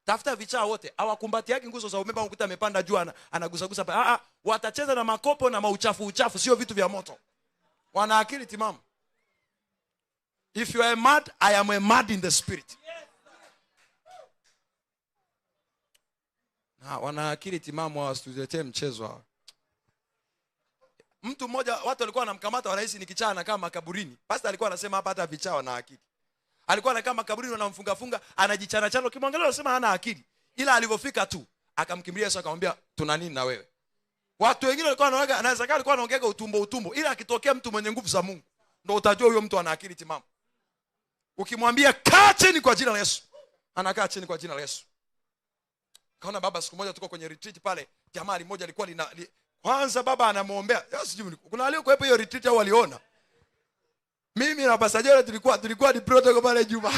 tafuta vichaa wote, hawakumbatiaki nguzo za umeme, ukuta amepanda juu anagusagusa pa. Watacheza na makopo na uchafu, sio vitu vya moto. Wana akili timamu. If you are mad, I am a mad in the spirit. Na wana akili timamu, wasituletee mchezo hao. Mtu mmoja watu walikuwa wanamkamata, wanahisi ni kichaa na kama kaburini. Pastor alikuwa anasema hapa hata vichaa wana akili. Alikuwa anakaa makaburini, wanamfunga, anajichana chana, ukimwangalia unasema hana akili. Ila alipofika tu akamkimbilia Yesu akamwambia, tuna nini na wewe? Watu wengine walikuwa wanaongea, anaweza kama alikuwa anaongea utumbo, ila akitokea mtu mwenye nguvu za Mungu ndio utajua huyo mtu ana akili timamu. Ukimwambia kaa chini kwa jina la Yesu, anakaa chini kwa jina la Yesu. Kaona baba, siku moja tuko kwenye retreat pale, jamaa mmoja alikuwa kwanza baba anamuombea. Sijui kuna aliyekuwepo hiyo retreat au waliona. Mimi na pasajera tulikuwa ni protocol pale Juma.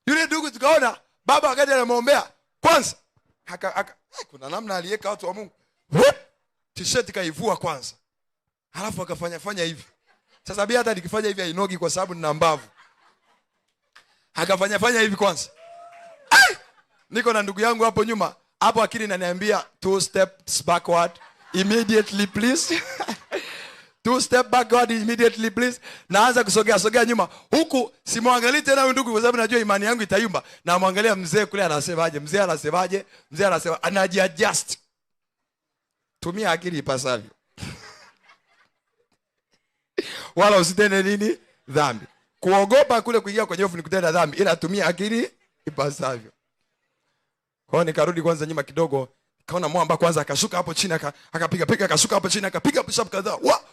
Yule ndugu tukaona baba akaja anamuombea. Kwanza kuna namna aliweka watu wa Mungu. T-shirt kaivua kwanza. Halafu akafanya hivi. Sasa bia hata nikifanya hivi hainogi kwa sababu nina mbavu. Akafanya hivi kwanza. Niko na ndugu yangu hapo nyuma. Hapo akili inaniambia 2 steps backward immediately please. 2 step backward immediately please. Naanza kusogea nyuma. Huku simwangalie tena huyu ndugu kwa sababu najua imani yangu itayumba. Na muangalia mzee kule anasemaje. Mzee anasema anajiadjust. Tumia akili ipasavyo. Wala usitende nini? Dhambi. Kuogopa kule kuingia kwenye hofu ni kutenda dhambi, ila tumia akili ipasavyo. Kwa hiyo nikarudi kwanza nyuma kidogo, kaona mwamba kwanza akashuka hapo chini akapiga akashuka hapo chini akapiga push up kadhaa. Wa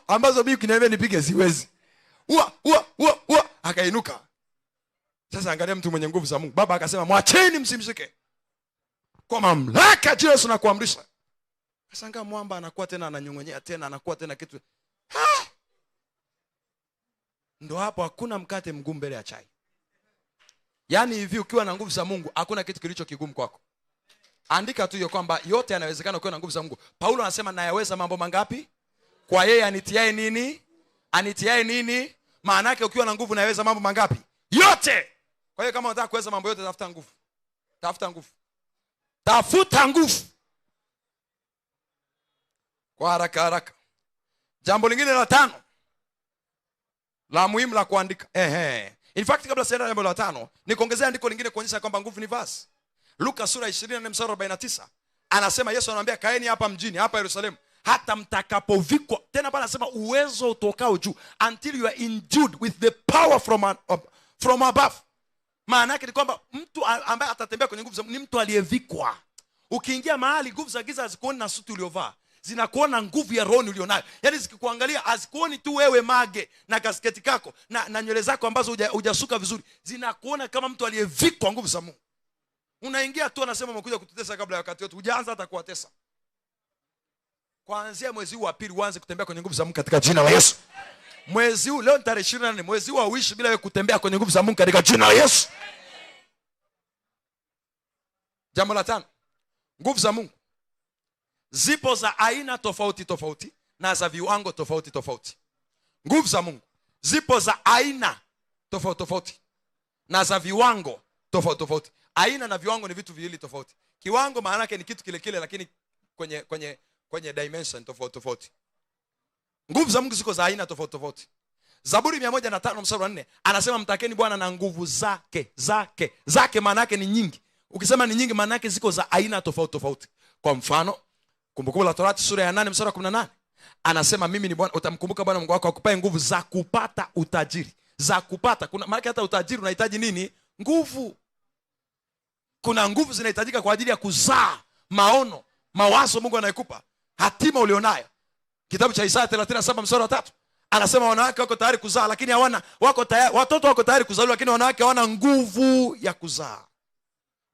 ambazo mimi kinaambia nipige siwezi. Akainuka. Sasa angalia mtu mwenye nguvu za Mungu. Baba akasema mwacheni msimshike. Kwa mamlaka ya Yesu na kuamrisha. Sasa anga mwamba anakuwa tena ananyongonyea tena, anakuwa tena kitu. Ndio hapo hakuna mkate mgumu mbele ya chai. Yaani hivi ukiwa na nguvu za Mungu hakuna kitu kilicho kigumu kwako. Andika tu hiyo kwamba yote yanawezekana ukiwa na nguvu za Mungu. Paulo anasema nayaweza mambo mangapi? Kwa yeye anitiaye nini? Anitiaye nini? Maana yake ukiwa na nguvu unaweza mambo mangapi? Yote. Kwa hiyo kama unataka kuweza mambo yote, tafuta nguvu. Tafuta nguvu. Tafuta nguvu. Kwa haraka haraka. Jambo lingine la 5. La muhimu la kuandika. In fact kabla sienda jambo la 5, nikuongezea andiko lingine kuonyesha kwamba nguvu ni vazi. Luka sura 24 mstari 49. Anasema Yesu anamwambia kaeni hapa mjini, hapa Yerusalemu, hata mtakapovikwa. Tena pale anasema uwezo utokao juu, until you are endued with the power from above. Maana yake ni kwamba mtu ambaye atatembea kwenye nguvu za Mungu ni mtu aliyevikwa. Ukiingia mahali nguvu za giza hazikuoni na suti uliovaa, zinakuona nguvu ya roho ulionayo. Yaani zikikuangalia hazikuoni tu wewe mage na kasketi kako na nywele zako ambazo hujasuka vizuri, zinakuona kama mtu aliyevikwa nguvu za Mungu. Unaingia tu anasema umekuja kututesa kabla ya wakati wote, hujaanza hata kuwatesa. Kuanzia mwezi huu wa pili uanze kutembea kwenye nguvu za Mungu katika jina la Yesu. Mwezi huu leo ni tarehe 24, mwezi huu hauishi bila wewe kutembea kwenye nguvu za Mungu katika jina la Yesu. Jambo la 5. Nguvu za Mungu zipo za aina tofauti tofauti na za viwango tofauti tofauti. Nguvu za Mungu zipo za aina tofauti tofauti na za viwango tofauti tofauti. Aina na viwango ni vitu viwili tofauti. Kiwango maana yake ni kitu kile kile lakini kwenye dimension tofauti tofauti. Nguvu za Mungu ziko za aina tofauti tofauti. Zaburi 105 mstari wa 4 anasema mtakeni Bwana na nguvu zake. Zake maana yake ni nyingi. Ukisema ni nyingi maana yake ziko za aina tofauti tofauti. Kwa mfano, Kumbukumbu la Torati sura ya 8 mstari wa 18 anasema mimi ni Bwana, utamkumbuka Bwana Mungu wako akupae nguvu za kupata utajiri. Za kupata. Kuna maana hata utajiri unahitaji nini? Nguvu. Kuna nguvu zinahitajika kwa ajili ya kuzaa maono, mawazo Mungu anayokupa, hatima ulionayo. Kitabu cha Isaya 37 mstari wa 3 anasema wanawake wako tayari kuzaa lakini hawana, wako tayari, watoto wako tayari kuzaliwa lakini wanawake hawana nguvu ya kuzaa.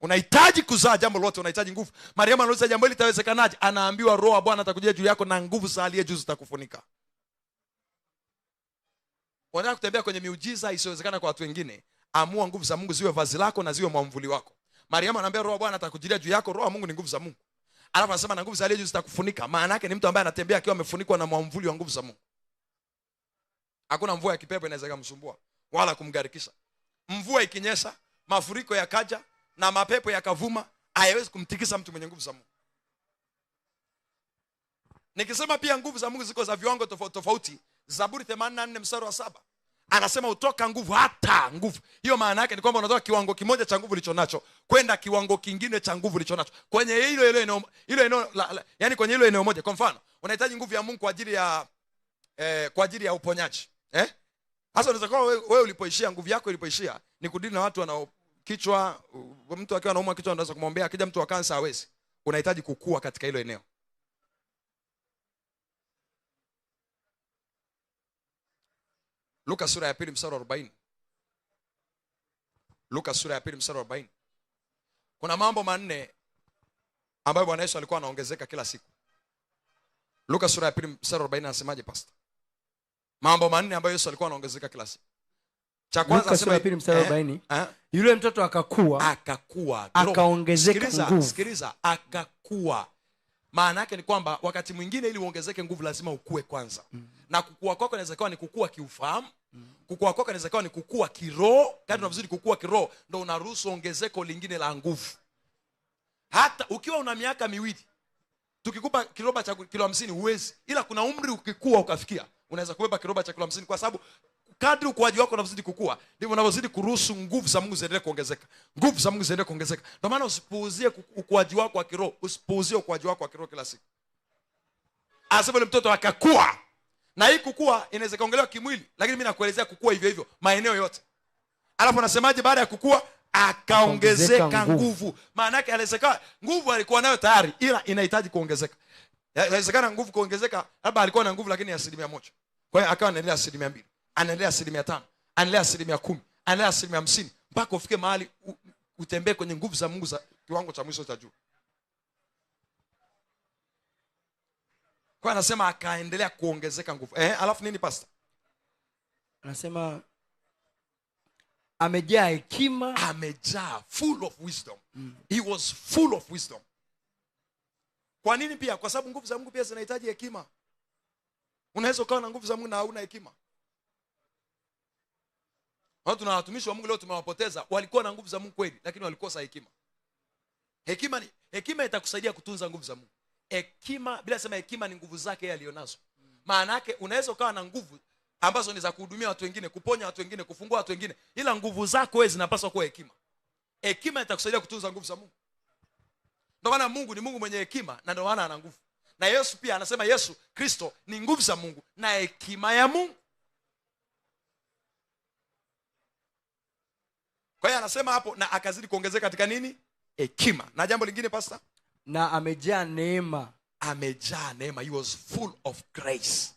Unahitaji kuzaa, jambo lote unahitaji nguvu. Mariamu anauliza jambo hili litawezekanaje? Anaambiwa roho wa Bwana atakujia juu yako na nguvu za aliye juu zitakufunika. Unataka kutembea kwenye miujiza isiyowezekana kwa watu wengine, amua nguvu za Mungu ziwe vazi lako na ziwe mwamvuli wako. Mariamu anaambia roho wa Bwana atakujilia juu yako, roho wa Mungu ni nguvu za Mungu. Alafu anasema na nguvu za aliye juu zitakufunika. Maana yake ni mtu ambaye anatembea akiwa amefunikwa na mwamvuli wa nguvu za Mungu. Hakuna mvua ya kipepo inaweza kumsumbua wala kumgarikisha. Mvua ikinyesha, mafuriko yakaja na mapepo yakavuma, haiwezi kumtikisa mtu mwenye nguvu za Mungu. Nikisema pia nguvu za Mungu ziko za viwango tofauti tofauti. Zaburi 84 mstari wa 7 anasema utoka nguvu hata nguvu. Hiyo maana yake ni kwamba unatoka kiwango kimoja cha nguvu ulicho nacho kwenda kiwango kingine cha nguvu ulicho nacho. Kwenye hilo eneo yani kwenye hilo eneo moja. Kwa mfano, unahitaji nguvu ya Mungu kwa ajili ya uponyaji. Sasa unaweza kuwa wewe ulipoishia, nguvu yako ilipoishia ni kudili na watu wanao kichwa, mtu akiwa anaumwa kichwa anaweza kumwombea, akija mtu wa kansa hawezi. Unahitaji kukua katika hilo eneo. Luka sura ya 2 mstari wa 40. Luka sura ya 2 mstari wa 40. Kuna mambo manne ambayo Bwana Yesu alikuwa anaongezeka kila siku. Luka sura ya 2 mstari wa 40 anasemaje pastor? Mambo manne ambayo Yesu alikuwa anaongezeka kila siku. Cha kwanza anasema Luka sura ya 2 mstari wa 40. Yule mtoto akakua, akaongezeka nguvu. Sikiliza, akakua. Maana yake ni kwamba wakati mwingine ili uongezeke nguvu lazima ukue kwanza. Na kukua kwako inaweza kuwa ni kukua kiufahamu. Kukua kwako inaweza kuwa ni kukua kiroho. Kadri unavyozidi kukua kiroho ndio unaruhusu ongezeko lingine la nguvu. Hata ukiwa una miaka 2, tukikupa kiroba cha kilo 50 huwezi. Ila kuna umri ukikua ukafikia, unaweza kubeba kiroba cha kilo 50 kwa sababu kadri ukuaji wako unavyozidi kukua ndivyo unavyozidi kuruhusu nguvu za Mungu ziendelee kuongezeka. Nguvu za Mungu ziendelee kuongezeka. Ndio maana usipuuzie ukuaji wako wa kiroho, usipuuzie ukuaji wako wa kiroho kila siku. Anasema yule mtoto akakua. Na hii kukua inaweza kaongelewa kimwili, lakini mimi nakuelezea kukua hivyo hivyo maeneo yote. Alafu anasemaje baada ya kukua? Akaongezeka nguvu. Maana yake inawezekana nguvu alikuwa nayo tayari ila inahitaji kuongezeka. Inawezekana nguvu kuongezeka, labda alikuwa na nguvu lakini ya 1%. Kwa hiyo akawa anaendelea 2%. Anaendelea 5%, anaendelea 10%, anaendelea 50% mpaka ufike mahali utembee kwenye nguvu za Mungu za kiwango cha mwisho cha juu. Kwa anasema akaendelea kuongezeka nguvu. Alafu nini pastor? Anasema amejaa hekima, amejaa, full of wisdom. He was full of wisdom. Kwa nini pia? Kwa sababu nguvu za Mungu pia zinahitaji hekima. Unaweza ukawa na nguvu za Mungu na hauna hekima. Watu na watumishi wa Mungu leo tumewapoteza, walikuwa na nguvu za Mungu kweli, lakini walikosa hekima. Hekima itakusaidia kutunza nguvu za Mungu. Hekima, bila sema hekima ni nguvu zake yeye alionazo. Maana yake unaweza ukawa na nguvu ambazo ni za kuhudumia watu wengine, kuponya watu wengine, kufungua watu wengine, ila nguvu zako wewe zinapaswa kuwa hekima. Hekima itakusaidia kutunza nguvu za Mungu. Ndio maana Mungu ni Mungu mwenye hekima, na ndio maana ana nguvu. Na Yesu pia anasema Yesu Kristo ni nguvu za Mungu na hekima ya Mungu. Kwa hiyo anasema hapo, na akazidi kuongezeka katika nini? Hekima. Na jambo lingine pastor, na amejaa neema. Amejaa neema. He was full of grace.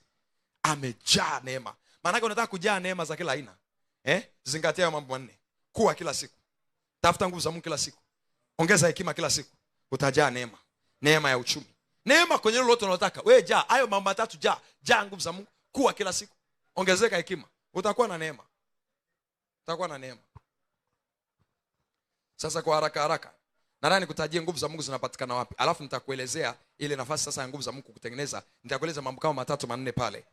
Amejaa neema. Maana yake unataka kujaa neema za kila aina. Zingatia hayo mambo manne. Kuwa kila siku. Tafuta nguvu za Mungu kila siku. Ongeza hekima kila siku. Utajaa neema. Neema ya uchumi. Neema kwenye lolote unalotaka. Wewe jaa hayo mambo matatu, jaa nguvu za Mungu, kuwa kila siku, ongezeka hekima. Utakuwa na neema. Utakuwa na neema. Sasa kwa haraka nadhani kutajia nguvu za Mungu zinapatikana wapi. Alafu nitakuelezea ile nafasi sasa ya nguvu za Mungu kutengeneza. Nitakueleza mambo kama 3 4 pale.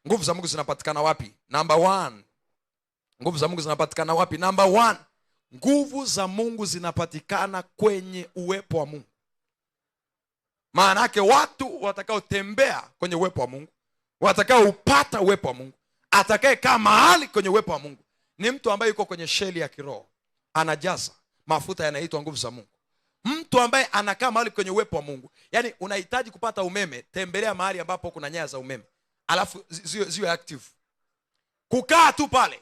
Nguvu za Mungu zinapatikana wapi? Number 1. Nguvu za Mungu zinapatikana wapi? Number 1. Nguvu za Mungu zinapatikana kwenye uwepo wa Mungu. Maana yake watu watakaotembea kwenye uwepo wa Mungu, watakaoupata uwepo wa Mungu, atakayekaa mahali kwenye uwepo wa Mungu, ni mtu ambaye yuko kwenye sheli ya kiroho, anajaza mafuta yanaitwa nguvu za Mungu. Mtu ambaye anakaa mahali kwenye uwepo wa Mungu, yani unahitaji kupata umeme, tembelea mahali ambapo kuna nyaya za umeme, alafu ziwe active. Kukaa tu pale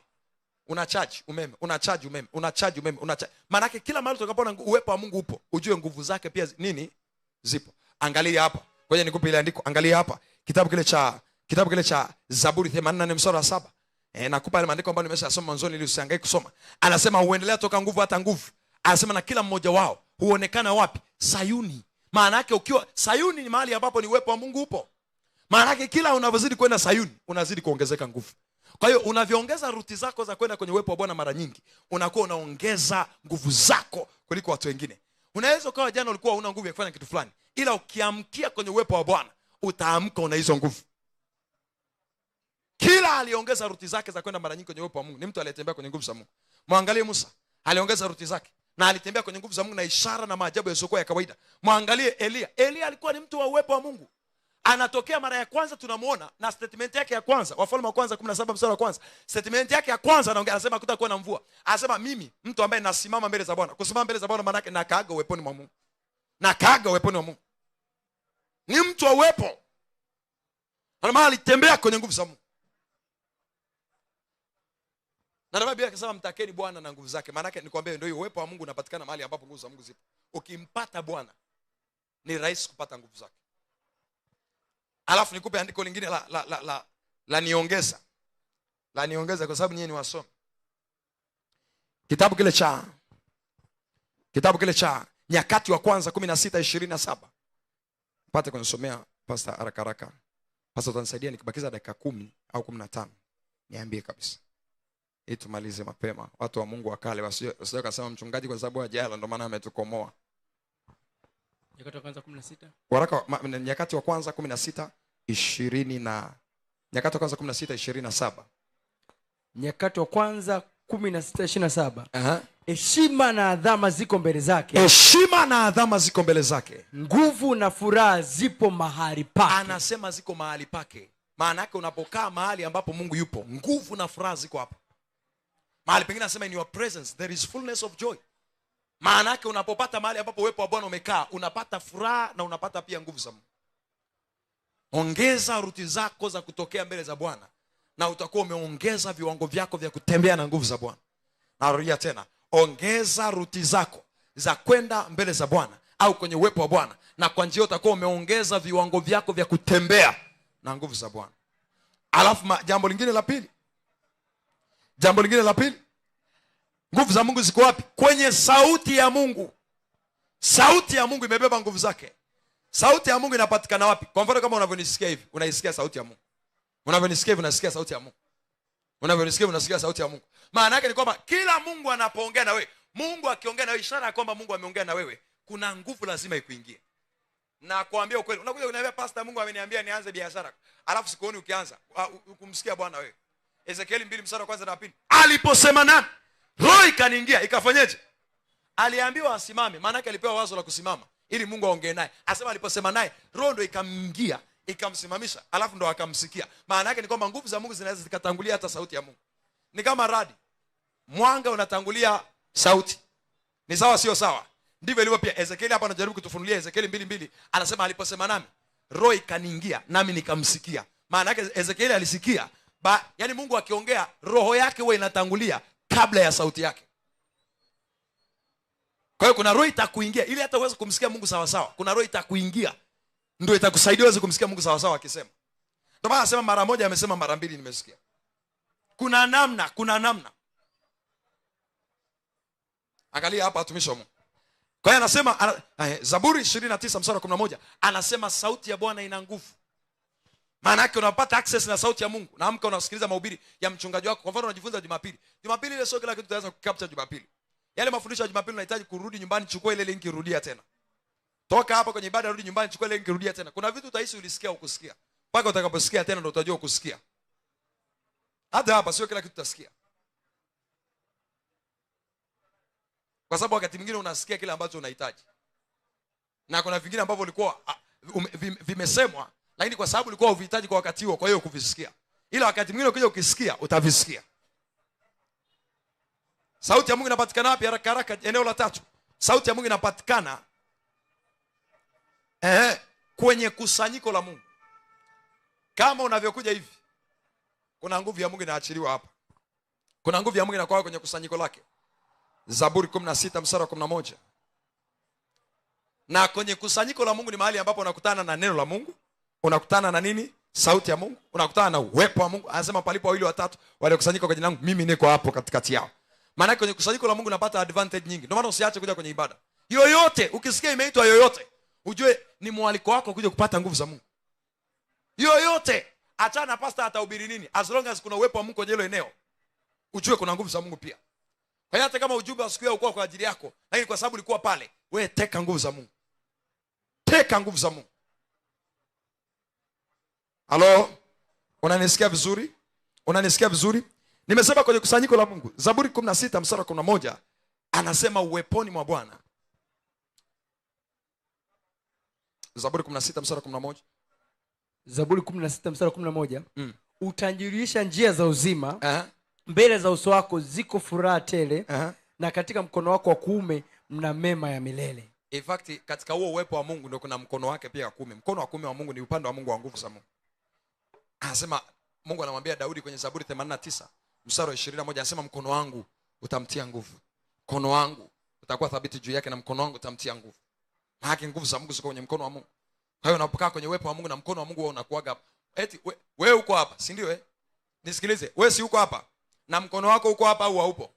unacharge umeme, unacharge umeme, unacharge umeme, unacharge. Maana yake kila mahali utakapoona uwepo wa Mungu upo, ujue nguvu zake pia nini zipo. Angalia hapa. Ngoja nikupe ile andiko. Angalia hapa. Kitabu kile cha Zaburi 84 mstari wa 7. Nakupa ile maandiko ambayo nimeshasoma mwanzo ili usihangaike kusoma. Anasema huendelea toka nguvu hata nguvu. Anasema na kila mmoja wao huonekana wapi? Sayuni. Maana yake ukiwa Sayuni ni mahali ambapo ni uwepo wa Mungu upo. Maana yake kila unavyozidi kwenda Sayuni, unazidi kuongezeka nguvu. Kwa hiyo unavyoongeza ruti zako za kwenda kwenye uwepo wa Bwana mara nyingi, unakuwa unaongeza nguvu zako kuliko watu wengine. Unaweza ukawa jana ulikuwa huna nguvu ya kufanya kitu fulani, ila ukiamkia kwenye uwepo wa Bwana, utaamka una hizo nguvu. Kila aliongeza ruti zake za kwenda mara nyingi kwenye uwepo wa Mungu ni mtu aliyetembea kwenye nguvu za Mungu. Muangalie Musa, aliongeza ruti zake na alitembea kwenye nguvu za Mungu na ishara na maajabu yasiyokuwa ya kawaida. Muangalie Elia alikuwa ni mtu wa uwepo wa Mungu. Anatokea mara ya kwanza tunamuona na statement yake ya kwanza, Wafalme wa kwanza 17 mstari wa kwanza. Statement yake ya kwanza anaongea, anasema kutakuwa na mvua. Anasema mimi mtu ambaye nasimama mbele za Bwana. Kusimama mbele za Bwana maana yake nakaaga uweponi mwa Mungu. Nakaaga uweponi wa Mungu. Ni mtu wa uwepo. Anamali alitembea kwenye nguvu za Mungu. Na ndio Biblia inasema mtakeni Bwana na nguvu zake. Maana yake nikwambie ndio uwepo wa Mungu unapatikana mahali ambapo nguvu za Mungu zipo. Ukimpata Bwana ni rahisi kupata nguvu zake. Alafu nikupe andiko lingine la niongeza. La niongeza kwa sababu nyinyi ni wasomi. Kitabu kile cha Nyakati wa kwanza 16:27. Pate kunisomea pastor haraka. Pastor utanisaidia nikibakiza dakika 10 au 15. Niambie kabisa. Ili tumalize mapema. Watu wa Mungu wa kale wasije kasema mchungaji kwa sababu hajala ndio maana ametukomoa. Nyakati wa kwanza 16. Nyakati wa kwanza 16:20 na Nyakati wa kwanza 16:27. Nyakati wa kwanza 16:27. Heshima na adhama ziko mbele zake. Heshima na adhama ziko mbele zake. Nguvu na furaha zipo mahali pake. Anasema ziko mahali pake. Maana yake unapokaa mahali ambapo Mungu yupo, nguvu na furaha ziko hapo. Mahali pengine anasema in your presence there is fullness of joy. Maana yake unapopata mahali ambapo uwepo wa Bwana umekaa, unapata furaha na unapata pia nguvu za Mungu. Ongeza ruti zako za kutokea mbele za Bwana na utakuwa umeongeza viwango vyako vya kutembea na nguvu za Bwana. Narudia tena, ongeza ruti zako za kwenda mbele za Bwana au kwenye uwepo wa Bwana, na kwa njia utakuwa umeongeza viwango vyako vya kutembea na nguvu za Bwana. Alafu jambo lingine la pili. Nguvu za Mungu ziko wapi? Kwenye sauti ya Mungu. Sauti ya Mungu imebeba nguvu zake. Sauti ya Mungu inapatikana wapi? Kwa mfano kama unavyonisikia hivi, unaisikia sauti ya Mungu. Unavyonisikia hivi unasikia sauti ya Mungu. Unavyonisikia unasikia sauti ya Mungu. Maana yake ni kwamba kila Mungu anapoongea na wewe, Mungu akiongea na wewe, ishara ya kwamba Mungu ameongea na wewe, kuna nguvu lazima ikuingie. Na kuambia ukweli, unakuja kuniambia pastor, Mungu ameniambia nianze biashara, alafu sikuoni ukianza kumsikia Bwana wewe. Ezekieli 2:1-2. Aliposema nami, roho ikaniingia, ikafanyeje? Aliambiwa asimame, maana yake alipewa wazo la kusimama ili Mungu aongee naye. Asema aliposema naye, roho ndo ikamjia, ikamsimamisha, alafu ndo akamsikia. Maana yake ni kwamba nguvu za Mungu zinaweza zikatangulia hata sauti ya Mungu. Ni kama radi. Mwanga unatangulia sauti. Ni sawa sio sawa? Ndivyo ilivyo pia. Ezekieli hapa anajaribu kutufunulia Ezekieli 2:2. Anasema aliposema nami, roho ikaniingia, nami nikamsikia. Maana yake Ezekieli alisikia. Yani Mungu akiongea, roho yake huwa inatangulia kabla ya sauti yake. Kwa hiyo kuna roho itakuingia ili hata uweze kumsikia Mungu sawa sawa. Kuna roho itakuingia ndio itakusaidia uweze kumsikia Mungu sawa sawa akisema. Ndio maana anasema mara moja, amesema mara mbili nimesikia. Kuna namna. Angalia hapa watumishi wa Mungu. Kwa hiyo anasema Zaburi 29:11 anasema sauti ya Bwana ina nguvu. Maana yake unapata access na sauti ya Mungu. Naamka unasikiliza mahubiri ya mchungaji wako. Kwa mfano unajifunza Jumapili. Jumapili ile sio kila kitu utaweza kukapcha Jumapili. Yale mafundisho ya Jumapili unahitaji kurudi nyumbani, chukua ile link rudia tena. Toka hapa kwenye ibada rudi nyumbani, chukua ile link rudia tena. Kuna vitu utahisi ulisikia ukusikia. Mpaka utakaposikia tena ndio utajua ukusikia. Hata hapa sio kila kitu utasikia. Kwa sababu wakati mwingine unasikia kile ambacho unahitaji. Na kuna vingine ambavyo ulikuwa vimesemwa, lakini kwa sababu ulikuwa uvihitaji kwa wakati huo, kwa hiyo kuvisikia. Ila wakati mwingine ukija ukisikia, utavisikia. Sauti ya Mungu inapatikana wapi? Haraka haraka, eneo la 3. Sauti ya Mungu inapatikana kwenye kusanyiko la Mungu. Kama unavyokuja hivi, kuna nguvu ya Mungu inaachiliwa hapa. Kuna nguvu ya Mungu inakuwa kwenye kusanyiko lake. Zaburi 16:11. Na kwenye kusanyiko la Mungu ni mahali ambapo unakutana na neno la Mungu, unakutana na nini? Sauti ya Mungu, unakutana na uwepo wa Mungu. Anasema palipo wawili watatu waliokusanyika kwa jina langu, mimi niko hapo katikati yao. Maana kwenye kusanyiko la Mungu unapata advantage nyingi. Ndio maana usiache kuja kwenye ibada. Yoyote, ukisikia imeitwa yoyote, ujue ni mwaliko wako kuja kupata nguvu za Mungu. Yoyote, achana na pastor atahubiri nini. As long as kuna uwepo wa Mungu kwenye hilo eneo, ujue kuna nguvu za Mungu pia. Kwa hiyo hata kama ujumbe wa siku hiyo ukua kwa ajili yako, lakini kwa sababu ulikuwa pale, wewe teka nguvu za Mungu. Teka nguvu za Mungu. Halo? Unanisikia vizuri? Unanisikia vizuri? Nimesema kwenye kusanyiko la Mungu. Zaburi 16:11 anasema uweponi mwa Bwana. Zaburi 16:11. Zaburi 16:11. Utajirisha njia za uzima. Mbele za uso wako ziko furaha tele. Na katika mkono wako wa kuume mna mema ya milele. In fact, katika huo uwepo wa Mungu ndio kuna mkono wake pia wa kuume. Mkono wa kuume wa Mungu ni upande wa Mungu wa nguvu za Mungu. Anasema Mungu anamwambia Daudi kwenye Zaburi 89:21 anasema mkono wangu utamtia nguvu. Mkono wangu utakuwa thabiti juu yake na mkono wangu utamtia nguvu. Maana nguvu za Mungu ziko kwenye mkono wa Mungu. Kwa hiyo unapokaa kwenye uwepo wa Mungu na mkono wa Mungu wewe unakuaga eti wewe uko hapa, si ndio Nisikilize, wewe si uko hapa na mkono wako uko hapa au haupo?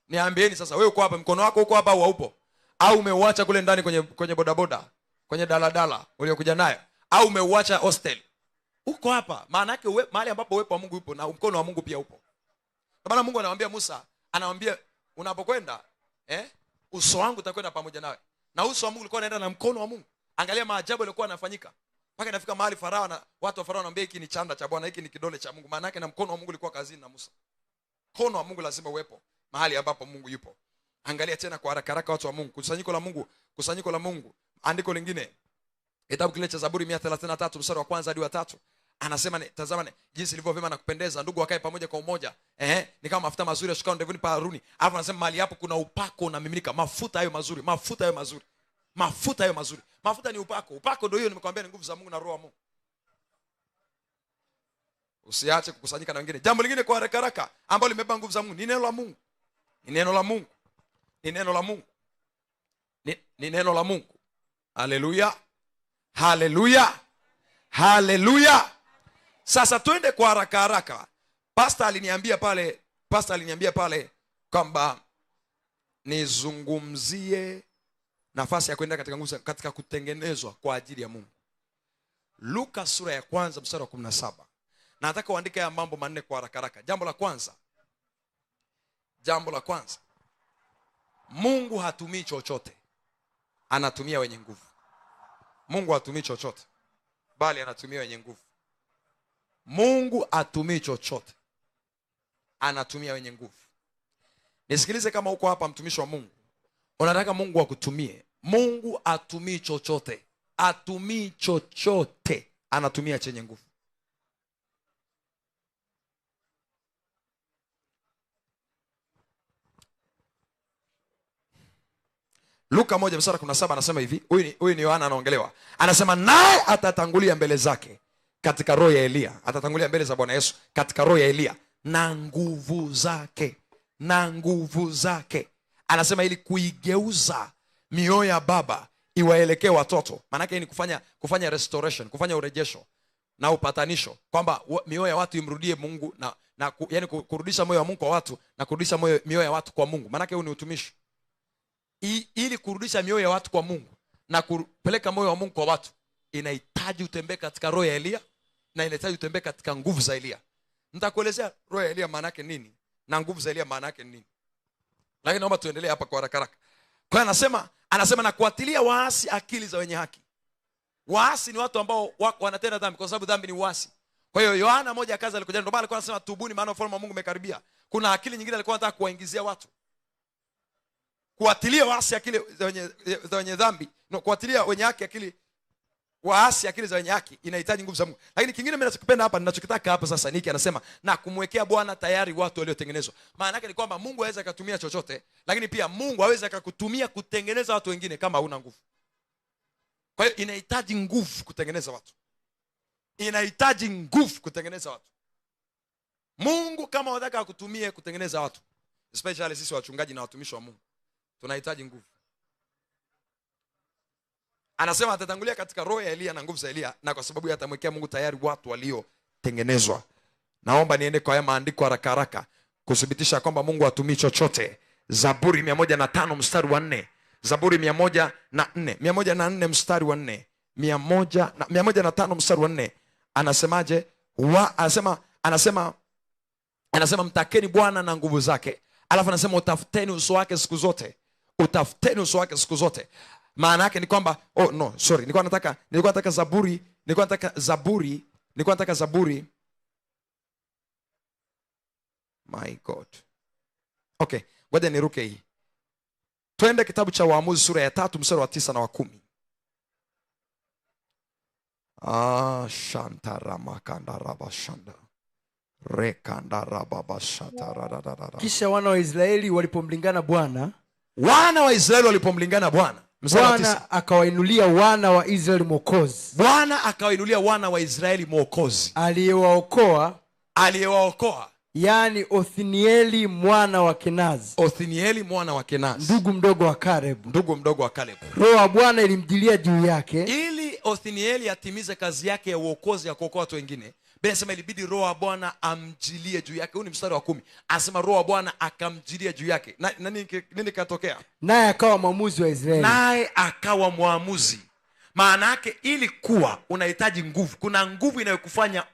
Niambieni sasa, wewe uko hapa, mkono wako uko hapa au haupo? Au umeuacha kule ndani kwenye bodaboda, kwenye daladala uliokuja nayo, au umeuacha hostel? Uko hapa. Maana yake mahali ambapo uwepo wa Mungu upo na mkono wa Mungu pia upo. Kwa maana Mungu anamwambia Musa, anamwambia unapokwenda uso wangu utakwenda pamoja nawe. Na uso wa Mungu ulikuwa unaenda na mkono wa Mungu. Angalia maajabu yalikuwa yanafanyika. Mpaka inafika mahali Farao na watu wa Farao wanaambia hiki ni chanda cha Bwana, hiki ni kidole cha Mungu. Maana yake na mkono wa Mungu ulikuwa kazini na Musa. Mkono wa Mungu lazima uwepo mahali ambapo Mungu yupo. Angalia tena kwa haraka haraka watu wa Mungu, kusanyiko la Mungu, kusanyiko la Mungu. Andiko lingine, kitabu kile cha Zaburi 133 mstari wa 1 hadi wa 3. Anasema tazama jinsi ilivyo vyema na kupendeza ndugu wakae pamoja kwa umoja. Ni kama mafuta mazuri yashukao ndevuni pa Haruni. Alafu anasema mahali hapo kuna upako unamiminika, mafuta hayo mazuri, mafuta hayo mazuri. Mafuta hayo mazuri. Mafuta ni upako. Upako ndio hiyo nimekwambia ni nguvu za Mungu na roho wa Mungu. Usiache kukusanyika na wengine. Jambo lingine kwa haraka haraka ambalo limebeba nguvu za Mungu ni neno la Mungu. Ni neno la Mungu. Ni neno la Mungu. Ni neno la Mungu. Haleluya. Haleluya. Haleluya. Sasa twende kwa haraka haraka. Pastor aliniambia pale kwamba nizungumzie nafasi ya kwenda katika nguvu katika kutengenezwa kwa ajili ya Mungu. Luka sura ya 1 mstari wa 17. Na nataka uandike haya mambo manne kwa haraka haraka. Jambo la kwanza. Mungu hatumii chochote. anatumia wenye nguvu. Mungu hatumii chochote, bali anatumia wenye nguvu. Mungu hatumii chochote, anatumia wenye nguvu. Nisikilize, kama uko hapa mtumishi wa Mungu, unataka Mungu akutumie. Mungu hatumii chochote, hatumii chochote, anatumia chenye nguvu. Luka 1:17 anasema hivi, huyu ni Yohana anaongelewa. Anasema naye atatangulia mbele zake katika roho ya Elia. Atatangulia mbele za Bwana Yesu katika roho ya Elia na nguvu zake, na nguvu zake. Anasema ili kuigeuza mioyo ya baba iwaelekee watoto. Maana yake ni kufanya restoration, kufanya urejesho na upatanisho, kwamba mioyo ya watu imrudie Mungu yani kurudisha moyo wa Mungu kwa watu na kurudisha mioyo ya watu kwa Mungu. Maana yake huu ni utumishi. Ili kurudisha mioyo ya watu kwa Mungu na kupeleka moyo wa Mungu kwa watu, inahitaji utembee katika roho ya Elia na inahitaji utembee katika nguvu za Elia. Nitakuelezea roho ya Elia maana yake nini na nguvu za Elia maana yake nini, lakini naomba tuendelee hapa kwa haraka haraka. Kwa hiyo anasema na kuatilia waasi akili za wenye haki. Waasi ni watu ambao wanatenda dhambi, kwa sababu dhambi ni uasi. Kwa hiyo Yohana moja ya kazi alikuja, ndio maana alikuwa anasema tubuni, maana ufalme wa Mungu umekaribia. Kuna akili nyingine alikuwa anataka kuwaingizia watu, kuatilia waasi akili za wenye dhambi, no, kuatilia wenye haki akili, waasi akili za wenye haki, inahitaji nguvu za Mungu. Lakini kingine mimi ninachokipenda hapa, ninachokitaka hapa sasa niki, anasema na kumwekea Bwana tayari watu waliotengenezwa. Maana yake ni kwamba Mungu hawezi akatumia chochote, lakini pia Mungu hawezi akakutumia kutengeneza watu wengine kama huna nguvu. Kwa hiyo inahitaji nguvu kutengeneza watu, inahitaji nguvu kutengeneza watu. Mungu kama unataka akutumie kutengeneza watu, especially sisi wachungaji na watumishi wa Mungu, tunahitaji nguvu. Anasema atatangulia katika roho ya Elia na nguvu za Elia, na kwa sababu atamwekea Mungu tayari watu waliotengenezwa. Naomba niende kwa haya maandiko haraka haraka kuthibitisha kwamba Mungu hatumii chochote. Zaburi 105 mstari wa 4. Zaburi 104 mstari wa 4. 105 mstari wa 4. Anasemaje? Anasema mtakeni Bwana na nguvu zake. Alafu anasema utafuteni uso wake siku zote. Utafuteni uso wake siku zote. Maana yake ni kwamba nilikuwa nataka Zaburi. My God. Okay, ngoja niruke hii. Twende kitabu cha Waamuzi sura ya 3 mstari wa 9 na wa 10. Shantaramakandarabaashanda. Kisha wana wa Israeli walipomlingana Bwana, Bwana akawainulia wana wa Israeli mwokozi. Bwana akawainulia wana wa Israeli mwokozi aliyewaokoa, yani Othnieli mwana wa Kenazi. Ndugu mdogo wa Caleb. Roho ya Bwana ilimjilia juu yake, ili Othnieli atimize kazi yake ya uokozi ya kuokoa watu wengine. Biblia inasema ilibidi Roho wa Bwana amjilie juu yake. Huu ni mstari wa 10. Anasema Roho wa Bwana akamjilia juu yake. Nini katokea? Naye akawa mwamuzi wa Israeli. Maana yake ili kuwa unahitaji nguvu. Kuna nguvu inayokufanya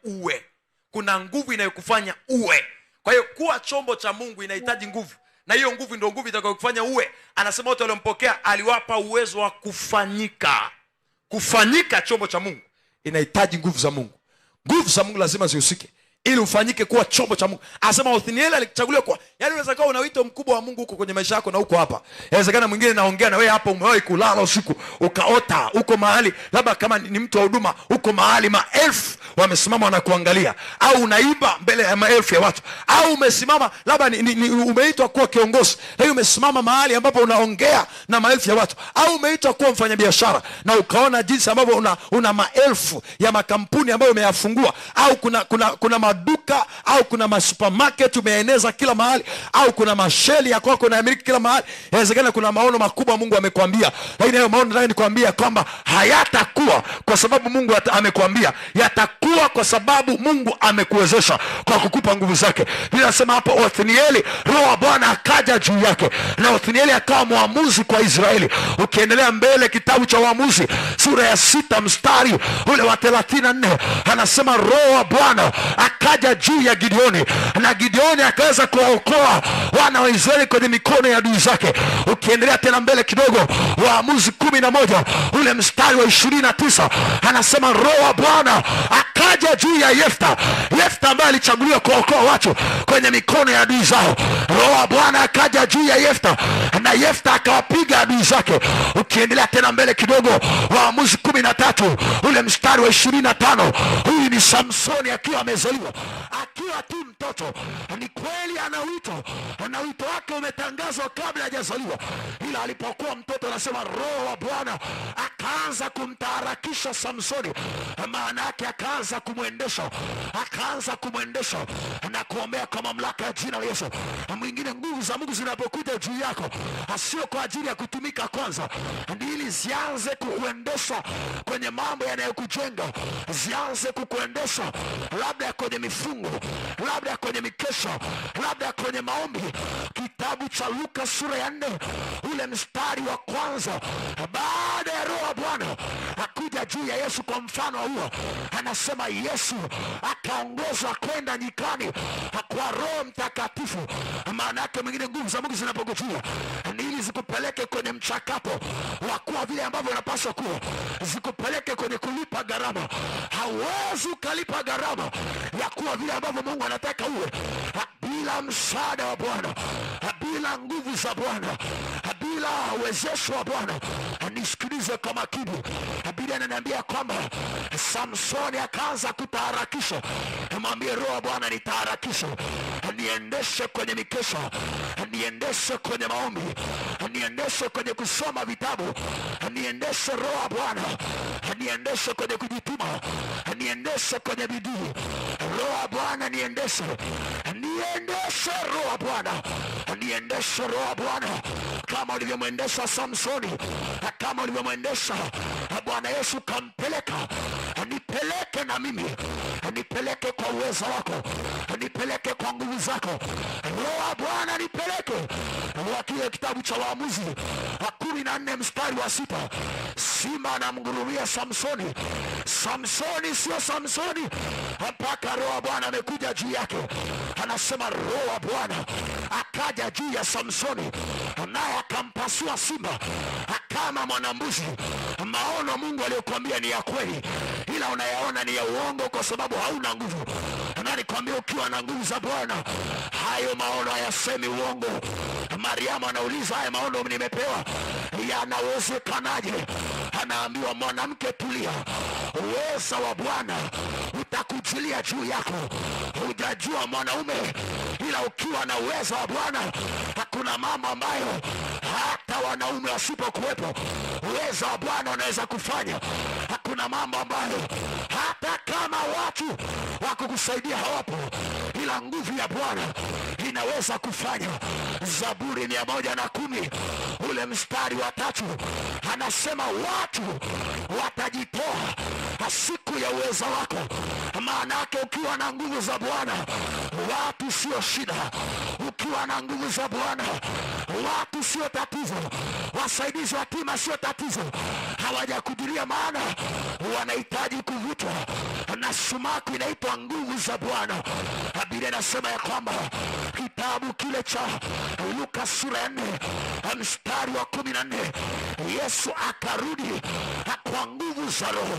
uwe. Kwa hiyo kuwa chombo cha Mungu inahitaji nguvu. Na hiyo nguvu ndio nguvu itakayokufanya uwe. Anasema watu waliompokea aliwapa uwezo wa kufanyika chombo cha Mungu. Inahitaji nguvu za Mungu. Nguvu za Mungu lazima zihusike ili ufanyike kuwa chombo cha Mungu. Anasema Othnieli alichaguliwa kwa, yani unaweza kuwa una wito mkubwa wa Mungu huko kwenye maisha yako na huko hapa. Inawezekana mwingine naongea na wewe hapa, umewahi kulala usiku ukaota uko mahali, labda kama ni mtu wa huduma, uko mahali maelfu wamesimama wanakuangalia, au unaimba mbele ya maelfu ya watu, au umesimama labda umeitwa kuwa kiongozi, na umesimama mahali ambapo unaongea na maelfu ya watu, au umeitwa kuwa mfanyabiashara na ukaona jinsi ambavyo una maelfu ya makampuni ambayo umeyafungua, au kuna maduka, au kuna masupermarket umeeneza kila mahali, au kuna masheli ya kwako unayamiliki kila mahali. Inawezekana kuna maono makubwa Mungu amekwambia, lakini hayo maono nataka nikwambia kwamba hayatakuwa kwa sababu Mungu amekwambia, yatakuwa kwa sababu Mungu amekuwezesha kwa kukupa nguvu zake. Ninasema hapo Othnieli, Roho wa Bwana akaja juu yake, na Othnieli akawa mwamuzi kwa Israeli. Ukiendelea mbele kitabu cha Waamuzi sura ya 6 mstari ule wa 34, anasema Roho wa Bwana akaja juu ya Gideoni, na Gideoni akaweza kuwaokoa wana wa Israeli kwenye mikono ya adui zake. Ukiendelea tena mbele kidogo, Waamuzi 11 ule mstari wa 29 anasema Roho wa Bwana akaja juu ya Yefta. Yefta ambaye alichaguliwa kuokoa watu kwenye mikono ya adui zao. Roho wa Bwana akaja juu ya Yefta, na Yefta akawapiga adui zake. Ukiendelea tena mbele kidogo, Waamuzi 13 ule mstari wa 25, huyu ni Samsoni akiwa amezaliwa, akiwa tu mtoto. Ni kweli ana wito, na wito wake umetangazwa kabla hajazaliwa, ila alipokuwa mtoto anasema Roho wa Bwana akaanza kumtaharakisha Samsoni. Maana yake akaanza kumwendesha na kuombea kwa mamlaka ya jina la Yesu. Mwingine, nguvu za Mungu zinapokuja juu yako, sio kwa ajili ya kutumika kwanza, ili zianze kukuendesha kwenye mambo yanayokujenga, zianze kukuendesha labda kwenye mifungo, labda kwenye mikesha, labda kwenye maombi. Kitabu cha Luka sura ya 4 ule mstari wa kwanza, baada ya Roho wa Bwana akuja juu ya Yesu kwa mfano huo, anasema Yesu akaongozwa kwenda nyikani kwa Roho Mtakatifu. Maana yake mwingine, nguvu za Mungu zinapokujia ni ili zikupeleke kwenye mchakato wa kuwa vile ambavyo unapaswa kuwa, zikupeleke kwenye kulipa gharama. Hauwezi ukalipa gharama ya kuwa vile ambavyo Mungu anataka uwe bila msaada wa Bwana, bila nguvu za Bwana, bila uwezesho wa Bwana. Nisikilize kwa makini. Biblia inaniambia kwamba Samsoni akaanza kutaharakisha. Mwambie Roho wa Bwana nitaharakisha, niendeshe kwenye mikesha, niendeshe kwenye maombi, niendeshe kwenye kusoma vitabu, niendeshe Roho wa Bwana, niendeshe kwenye kujituma, niendeshe kwenye bidii. Roho wa Bwana niendeshe Roho wa Bwana, niendeshe Roho wa Bwana kama ulivyomwendesha Samsoni, kama ulivyomwendesha Bwana Yesu kampeleka. Nipeleke na mimi, nipeleke kwa uwezo wako, nipeleke kwa nguvu zako. Roho wa Bwana nipeleke. Wakile kitabu cha Waamuzi 14 mstari wa 6, simba anamngurumia Samsoni. Samsoni sio Samsoni mpaka Roho wa Bwana amekuja juu yake. Anasema Roho wa Bwana akaja juu ya Samsoni, naye akampasua simba kama mwanambuzi. Maono Mungu aliyokuambia ni ya kweli, ila unayaona ni ya uongo kwa sababu hauna nguvu. Na nikwambia, ukiwa na nguvu za Bwana, hayo maono hayasemi uongo. Mariamu anauliza, haya maono nimepewa yanawezekanaje? Anaambiwa, mwanamke tulia, uwezo wa Bwana utakujilia juu yako. Hujajua mwanaume, ila ukiwa na uwezo wa Bwana, hakuna mambo ambayo hata wanaume wasipokuwepo uwezo wa Bwana unaweza kufanya. Hakuna mambo ambayo hata kama watu wakukusaidia hawapo, ila nguvu ya Bwana inaweza kufanya. Zaburi 110 ule mstari wa 3 anasema watu watajitoa siku ya uwezo wako. Maana yake ukiwa na nguvu za Bwana, watu sio shida. Ukiwa na nguvu za Bwana, watu sio tatizo. Wasaidizi wa tima sio tatizo. Hawajakujulia, maana wanahitaji kuvutwa na sumaku inaitwa nguvu za Bwana. Biblia inasema ya kwamba kitabu kile cha Luka sura ya 4 mstari wa 14, Yesu akarudi kwa nguvu za Roho,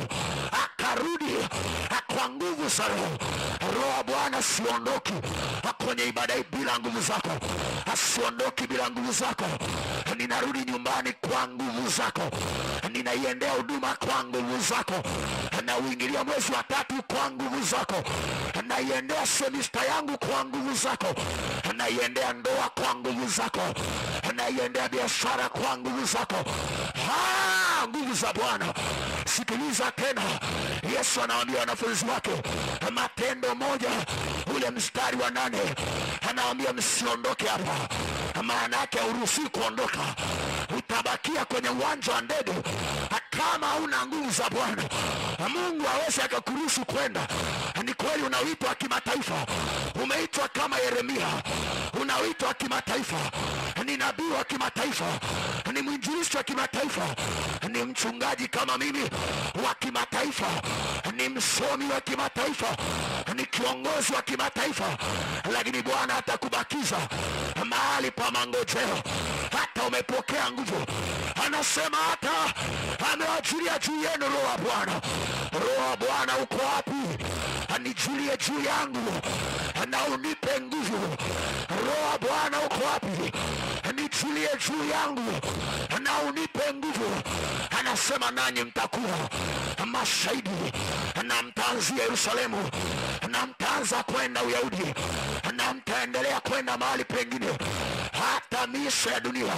akarudi kwa nguvu za Roho. Roho wa Bwana siondoki kwenye ibada hii bila nguvu zako, asiondoki bila nguvu zako. Ninarudi nyumbani kwa nguvu zako, ninaiendea huduma kwa nguvu zako, na uingilia mwezi wa 3 kwa nguvu zako, naiendea semista yangu kwa nguvu zako, naiendea ndoa kwa nguvu zako, naiendea biashara kwa nguvu zako. Nguvu za Bwana. Sikiliza tena, Yesu anawaambia wanafunzi wake, Matendo 1 ule mstari wa 8, anawaambia msiondoke hapa. Maana yake hauruhusiwi kuondoka, utabakia kwenye uwanja wa ndege kama una nguvu za Bwana. Mungu hawezi akakuruhusu kwenda. Ni kweli unaitwa kimataifa, umeitwa kama Yeremia, unaitwa kimataifa, ni nabii wa kimataifa, ni mwinjilisti wa kimataifa, ni mchungaji kama mimi wa kimataifa, ni msomi wa kimataifa, ni kiongozi wa kimataifa, lakini Bwana atakubakiza mahali pa mangojeo. Hata umepokea nguvu, anasema hata amewachilia juu yenu Roho wa Bwana. Roho wa Bwana uko wapi? Anijulie juu yangu na unipe nguvu. Roho wa Bwana uko wapi? Anijulie juu yangu na unipe nguvu. Anasema nanyi mtakuwa mashahidi, na mtaanzia Yerusalemu, na mtaanza kwenda Uyahudi, na mtaendelea kwenda mahali pengine hata miisho ya dunia.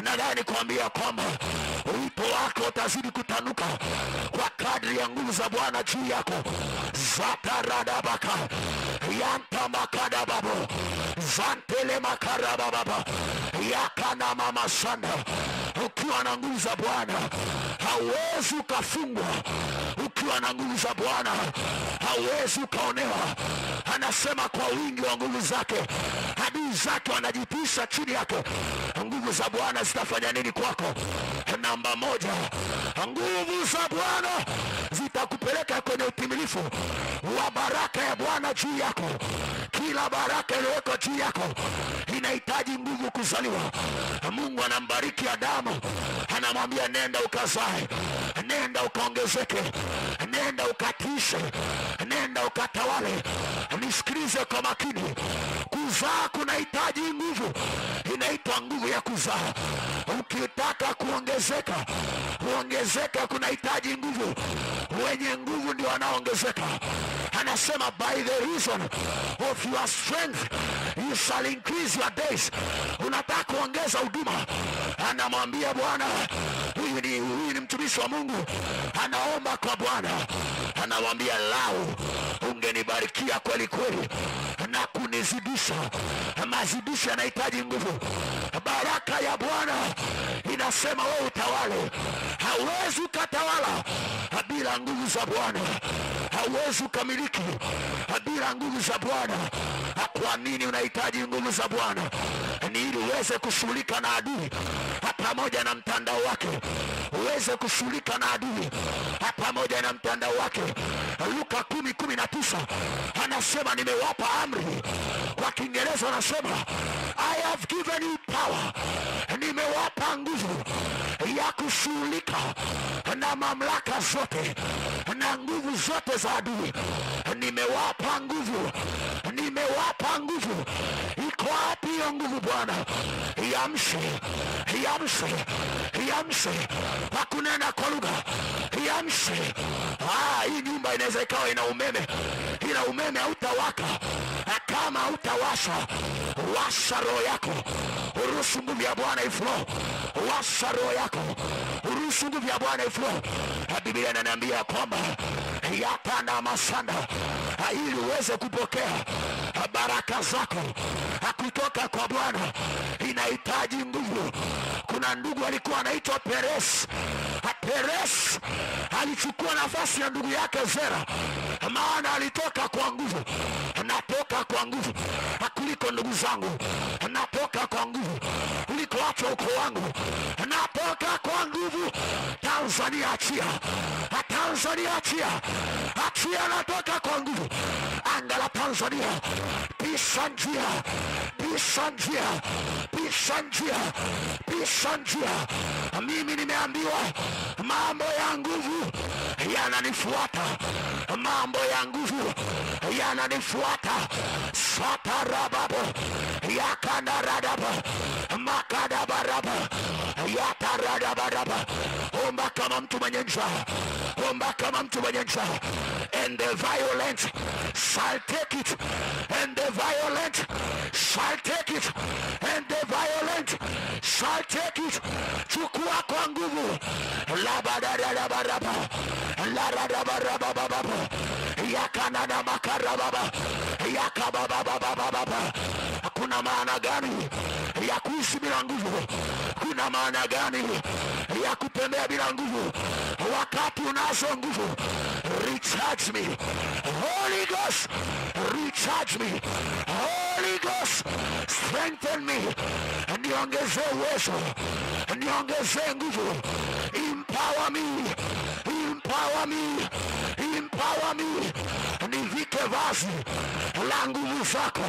Nadhani kuambia kwamba wito wako utazidi kutanuka kwa kadri ya nguvu za Bwana juu yako. Zataradabaka yanta makadababo zantele makarababa yakana mama sana. Ukiwa na nguvu za Bwana hauwezi ukafungwa. Ukiwa na nguvu za Bwana hauwezi ukaonewa. Anasema kwa wingi wa nguvu zake adui zake wanajipisha chini yake. Nguvu za Bwana zitafanya nini kwako? Namba moja, nguvu za Bwana zitakupeleka kwenye utimilifu wa baraka ya Bwana juu yako. Kila baraka iliyowekwa juu yako inahitaji nguvu kuzaliwa. Mungu anambariki Adamu, anamwambia nenda ukazae, nenda ukaongezeke, nenda ukatishe, nenda ukatawale. Nisikilize kwa makini. Kuzaa kunahitaji nguvu, inaitwa nguvu ya kuzaa. Ukitaka kuongezeka kunahitaji nguvu. Wenye nguvu ndio wanaongezeka. Anasema by the reason of your strength you shall increase your days. Unataka kuongeza huduma, anamwambia Bwana. Huyu ni mtumishi wa Mungu, anaomba kwa Bwana, anamwambia lau ungenibarikia kweli kweli na kunizidisha. Mazidisho yanahitaji nguvu. Baraka ya Bwana inasema wewe utawale. Hauwezi ukatawala bila nguvu za Bwana. Hauwezi ukamiliki bila nguvu za Bwana. Kwa nini unahitaji nguvu za Bwana? Ni ili uweze kushughulika na adui pamoja na mtandao wake. Uweze kushughulika na adui pamoja na mtandao wake. Luka 10:19 anasema nimewapa amri. Kwa Kiingereza anasema I have given you power. Nimewapa nguvu ya kushughulika na mamlaka zote na nguvu zote za adui. Nimewapa nguvu. Nimewapa nguvu. Iko wapi hiyo nguvu Bwana? Iamshe. Kwa kunena kwa lugha. Iamshe. Hii nyumba inaweza ikawa ina umeme, ila umeme hautawaka kama hautawasha. Washa roho yako, uruhusu nguvu ya Bwana iflow. Washa roho yako, uruhusu nguvu ya Bwana iflow. Biblia inaniambia kwamba yatanda masanda, ili uweze kupokea baraka zako kutoka kwa Bwana inahitaji nguvu. Kuna ndugu alikuwa anaitwa Peres. Peres alichukua nafasi ya ndugu yake Zera, maana alitoka kwa nguvu. Natoka kwa nguvu kuliko ndugu zangu. Natoka kwa nguvu kuliko watu uko wangu. Natoka kwa nguvu. Tanzania achia. Tanzania achia. Achia, natoka kwa nguvu. Anga la Tanzania pisha njia. Pisha njia. Pisha njia. Pisha njia. Mimi nimeambiwa mambo ya nguvu yananifuata. Mambo ya nguvu yananifuata. Satarababo yakandaradaba makadabaraba yataradaba. Omba kama mtu mwenye njaa. Omba kama mtu mwenye njaa. And the violent shall take it. And the violent shall take it. And the violent shall take it. Chukua kwa nguvu. Labadarabaraba laradabarababa yakanana makarababa yakabababababa. Kuna maana gani ya kuishi bila nguvu? Kuna maana gani ya kutembea bila nguvu wakati unazo nguvu? Recharge me Holy Ghost, recharge me Holy Ghost, strengthen me. Niongeze uwezo, niongeze nguvu. Empower me, empower me, empower me. Nivike vazi la nguvu zako,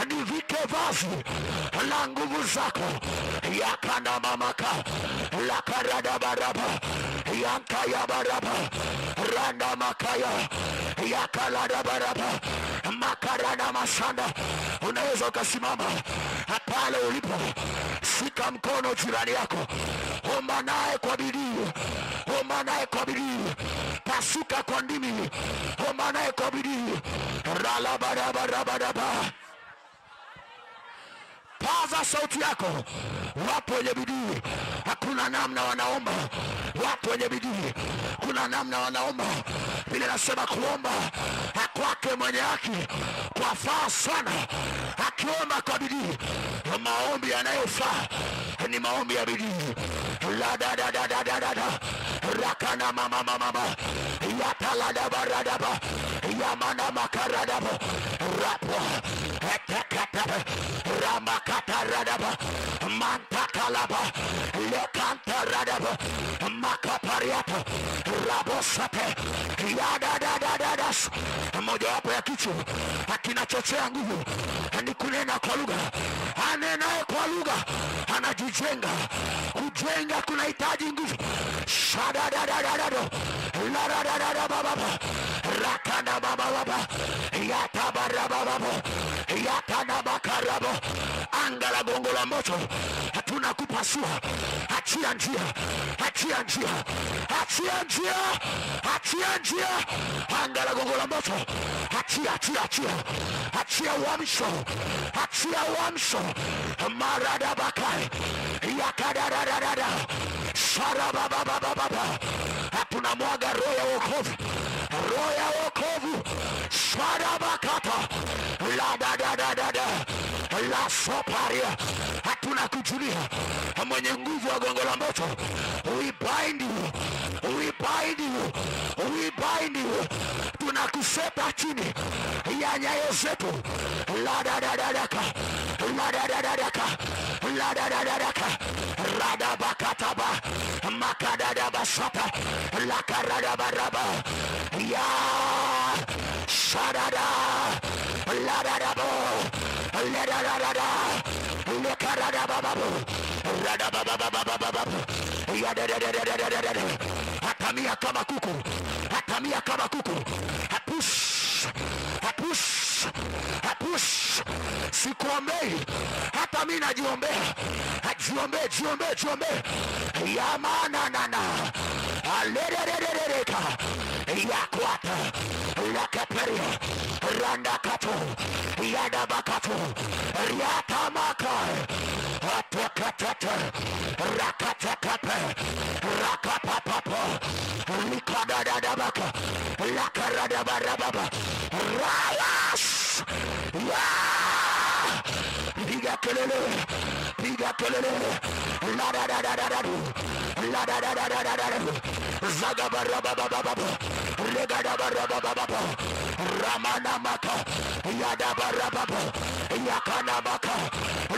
nivike vazi la nguvu zako. Yakana mamaka la karada baraba yanka ya baraba randa makaya yakalada baraba makarana masanda. Unaweza ukasimama pale ulipo, shika mkono jirani yako, omba naye kwa bidii, omba naye kwa bidii, pasuka kwa ndimi, omba naye kwa bidii. Rala baraba baraba. Paza sauti yako. Wapo wenye bidii, hakuna namna wanaomba. Wapo wenye bidii, kuna namna wanaomba. Vile nasema kuomba kwake mwenye haki kwa faa sana. Akiomba kwa bidii, maombi yanayofaa ni maombi ya bidii. La da da da da da da rakana mama mama yatalada baradaba yamana makaradaba rapo etekata ramakata radaba mantakalaba lekanta radaba makapariata rabosate yada da da da das. Moja wapo ya kitu kinachochea nguvu ni kunena kwa lugha. Anenaye kwa lugha anajijenga. Kujenga kunahitaji nguvu. Shada da da da da do la da da da da baba rakana baba baba yata baraba baba yata na bakarabo angala gongo la moto. Hatuna kupasua. Achia njia, achia njia, achia njia, achia njia. Angala gongo la moto. Achia achia achia, achia uamsho, achia uamsho. Marada bakai yakada da da da da shara baba baba baba. Hatuna mwaga roho ya wokovu, roho ya wokovu. Shara bakata la da da da da da la soparia. Hatuna kujulia mwenye nguvu wa gongo la moto. We bind you, we bind you, we bind you. Tunakuseta chini ya nyayo zetu. La da da da da ka, la da da da da ka, la da da da da ka. Rada bakataba makada da basata la karada baraba ya shadada la da da bo la da da da da la karada baba rada baba baba baba ya da da da da da da da. Atamia kama kuku, atamia kama kuku. Hapush hapush hapush. Sikuombei, hata mimi najiombea. Jiombee, jiombee, jiombee. Yamana nana alerererereka yakwata lakaperia randa kato yada bakato riata maka atakatata rakatakape rakapapapo likadada baka lakarada barababa rayas ya. Piga kelele, piga kelele. La da da da da da, la da da da da da da. Zaga baraba baba baba, lega da baraba baba baba. Ramana maka, yada baraba baba, yakana maka,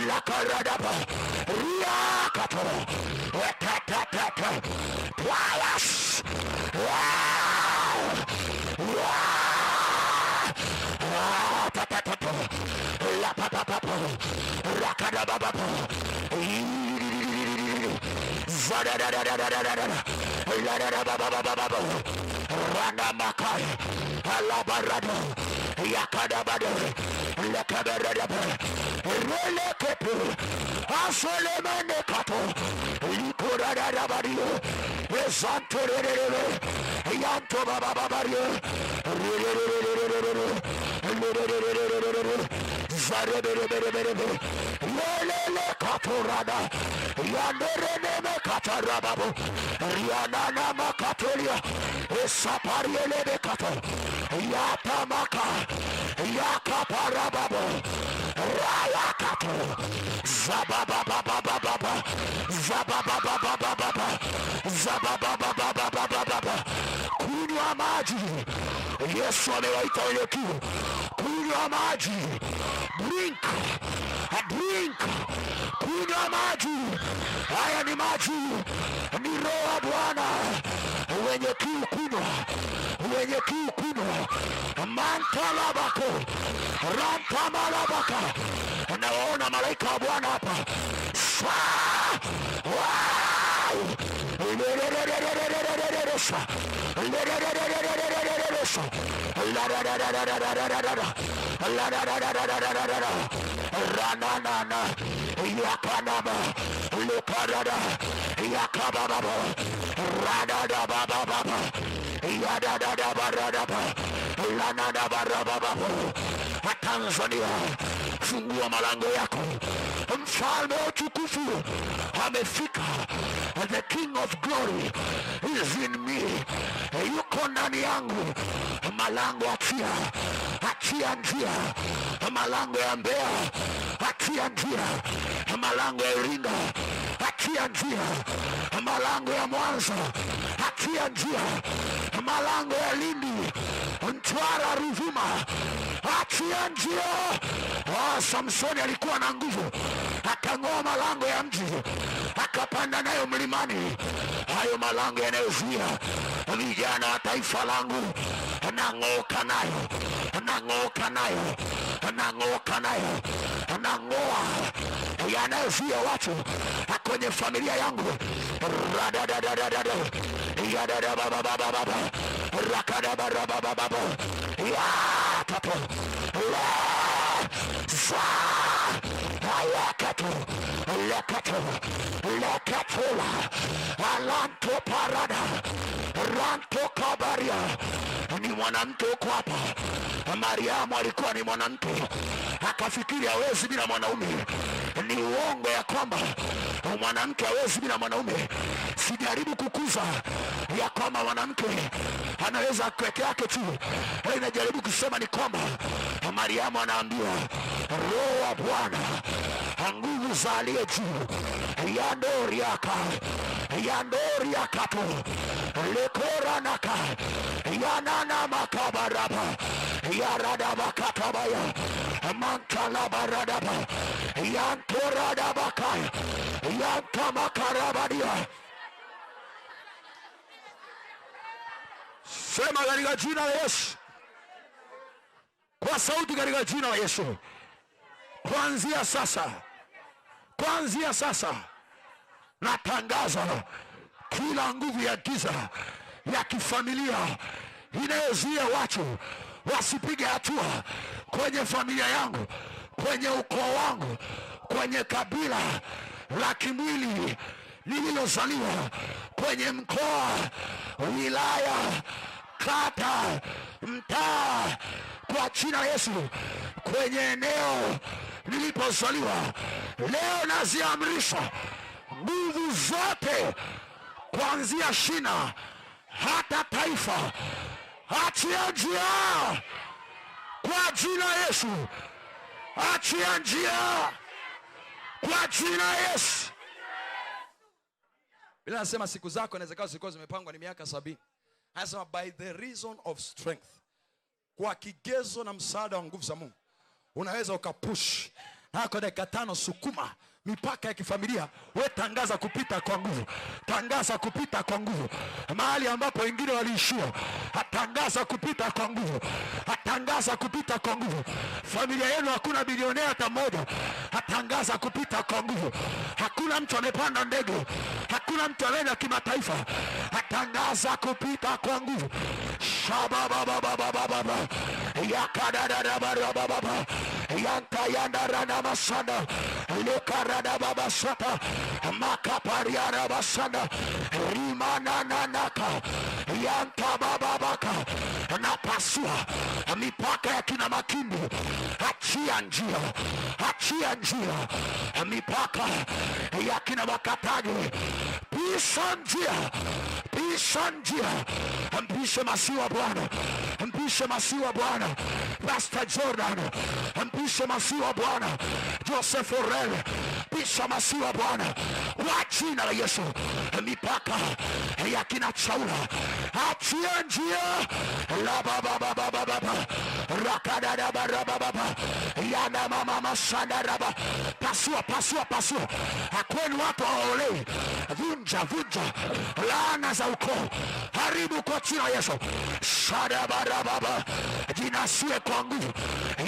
la karada baba. Ria kato, ta ta ta ta. Twice. Wow, wow. Ta ta ta ta. La papa papa rakada baba zada da da da da da da la da da baba baba baba rana makai ala barado yakada bado la kabara da rele kepu asole mane kato likora da da bario esanto rele yanto baba baba rio lele katorada yanderene katarababo rianana makatolia esapariele kato yatamaka yakaparababo rayakato zababababababa zababababababa zababababababa. Kunywa maji. Yesu amewaita wenye kiu. Kunywa maji. Drink, drink. Kunywa maji. Haya ni maji, ni roho wa Bwana. Wenye kiu kunywa, wenye kiu kunywa. Manta Yatalabako Rantamalabaka. Naona malaika wa Bwana hapa. Ranana Yakanaba Lukarada Yakababa Radada Baba Yadada Baradaba Lanada Barababa. Tanzania, fungua malango yako. Mfalme wa utukufu amefika. The King of Glory is in me. Yuko ndani yangu. Malango achia, achia njia. Malango ya Mbeya, achia njia. Malango ya Iringa, achia njia. Malango ya Mwanza, achia njia. Malango ya Lindi, Mtwara, Ruvuma, achia njia. Samsoni alikuwa na nguvu, akang'oa malango ya mji, akapanda nayo mlimani. Hayo malango yanayozuia vijana wa taifa langu, nang'oka nayo, nang'oka nayo, nang'oka nayo, nang'oa yanayozuia watu kwenye familia yangu. Radadadadadada yadada baba baba baba rakada baba baba baba ya tapo la sa ayakato lekato lekatola alanto parada ranto kabaria. Ni mwanamke uko hapa. Mariamu alikuwa ni mwanamke, akafikiri hawezi bila mwanaume. Ni uongo ya kwamba mwanamke hawezi bila mwanaume. Sijaribu kukuza ya kwamba mwanamke anaweza peke yake tu. Najaribu kusema ni kwamba Mariamu anaambiwa Roho wa Bwana, nguvu za aliye juu, yandori yakato lekoranaka yanana makabaraba yaradaba katabaya mantala baradaba yantoradaba kaya yantamakarabadia. Sema katika jina la Yesu, kwa sauti, katika jina la Yesu. Kuanzia sasa natangaza kila nguvu ya giza ya kifamilia inayozuia watu wasipige hatua kwenye familia yangu, kwenye ukoo wangu, kwenye kabila la kimwili nililozaliwa, kwenye mkoa, wilaya, kata, mtaa, kwa jina la Yesu, kwenye eneo nilipozaliwa. Leo naziamrisha nguvu zote kuanzia shina hata taifa, achia njia kwa jina la Yesu, achia njia kwa jina la Yesu. Bila nasema siku zako inawezekana zilikuwa zimepangwa ni miaka 70. Anasema by the reason of strength, kwa kigezo na msaada wa nguvu za Mungu unaweza ukapush. Na kwa dakika 5 sukuma mipaka ya kifamilia. We tangaza kupita kwa nguvu, tangaza kupita kwa nguvu. Mahali ambapo wengine waliishia, atangaza kupita kwa nguvu, atangaza kupita kwa nguvu. Familia yenu hakuna bilionea hata mmoja, atangaza kupita kwa nguvu. Hakuna mtu amepanda ndege, hakuna mtu anaenda kimataifa, atangaza kupita kwa nguvu. Shababababababa yakadadadabababa yantayandarana masanda lekarada babasata makapariara basanda rimanananaka yantabababaka. Napasua mipaka ya kina Makindi, achia njia, achia njia. Mipaka ya kina Makataji, pisha njia, pisha njia. Mpishe Masihi wa Bwana, mpishe Masihi wa Bwana. Pastor Jordan, mpishe Masihi wa Bwana. Joseph Orel, pisha Masihi wa Bwana kwa jina la Yesu. Mipaka ya kina Chaula, achia njia. La baba baba baba rakada baba baba yana mama masanda raba. Pasua pasua pasua. Hakwenu watu waolewi. Vunja vunja laana za ukoo. haribu kwa jina Yesu. Shadabarababa, jinasiwe kwa nguvu.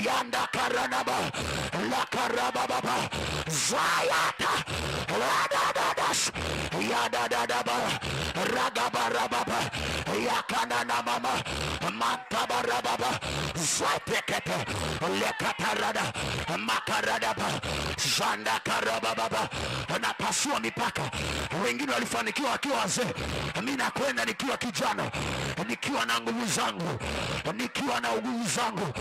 Yanda karanaba, la karababa, zayata, ladadadas, yadadadaba, ragabarababa, yakanana mama, makabarababa, zatekete, lekatarada, makaradaba, zanda karababa. Napasua mipaka. Wengine walifanikiwa wakiwa wazee, mimi nakwenda nikiwa kijana, nikiwa na nguvu zangu, nikiwa na nguvu zangu,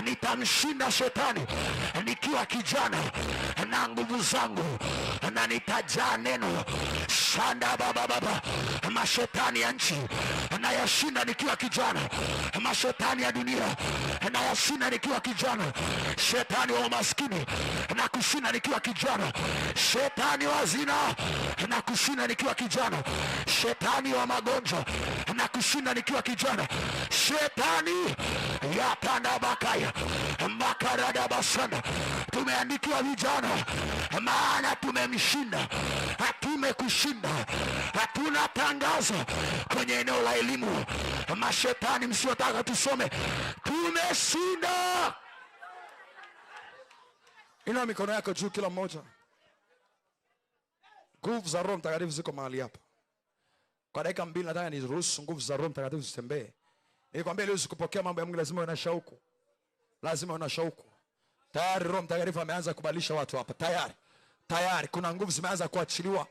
nitamshinda shetani nikiwa kijana na nguvu zangu, na nitajaa neno. Shanda baba baba, mashetani ya nchi nayashinda nikiwa kijana, mashetani ya dunia nayashinda nikiwa kijana, shetani wa umaskini na kushinda nikiwa kijana, shetani wa zina na kushinda nikiwa kijana, shetani wa magonjwa na kushinda nikiwa kijana, shetani ya tandabakaya makarada basanda. Tumeandikiwa vijana, maana tumemshinda. Hatumekushinda, hatuna tangazo kwenye eneo la elimu. Mashetani msiotaka tusome, tumeshinda. Inua mikono yako juu kila mmoja. Nguvu za Roho Mtakatifu ziko mahali hapa. Kwa dakika 2 nataka niruhusu nguvu za Roho Mtakatifu zitembee. Nilikwambia leo usikupokea mambo ya Mungu lazima una shauku. Lazima una shauku. Tayari Roho Mtakatifu ameanza kubadilisha watu hapa. Tayari kuna nguvu zimeanza kuachiliwa.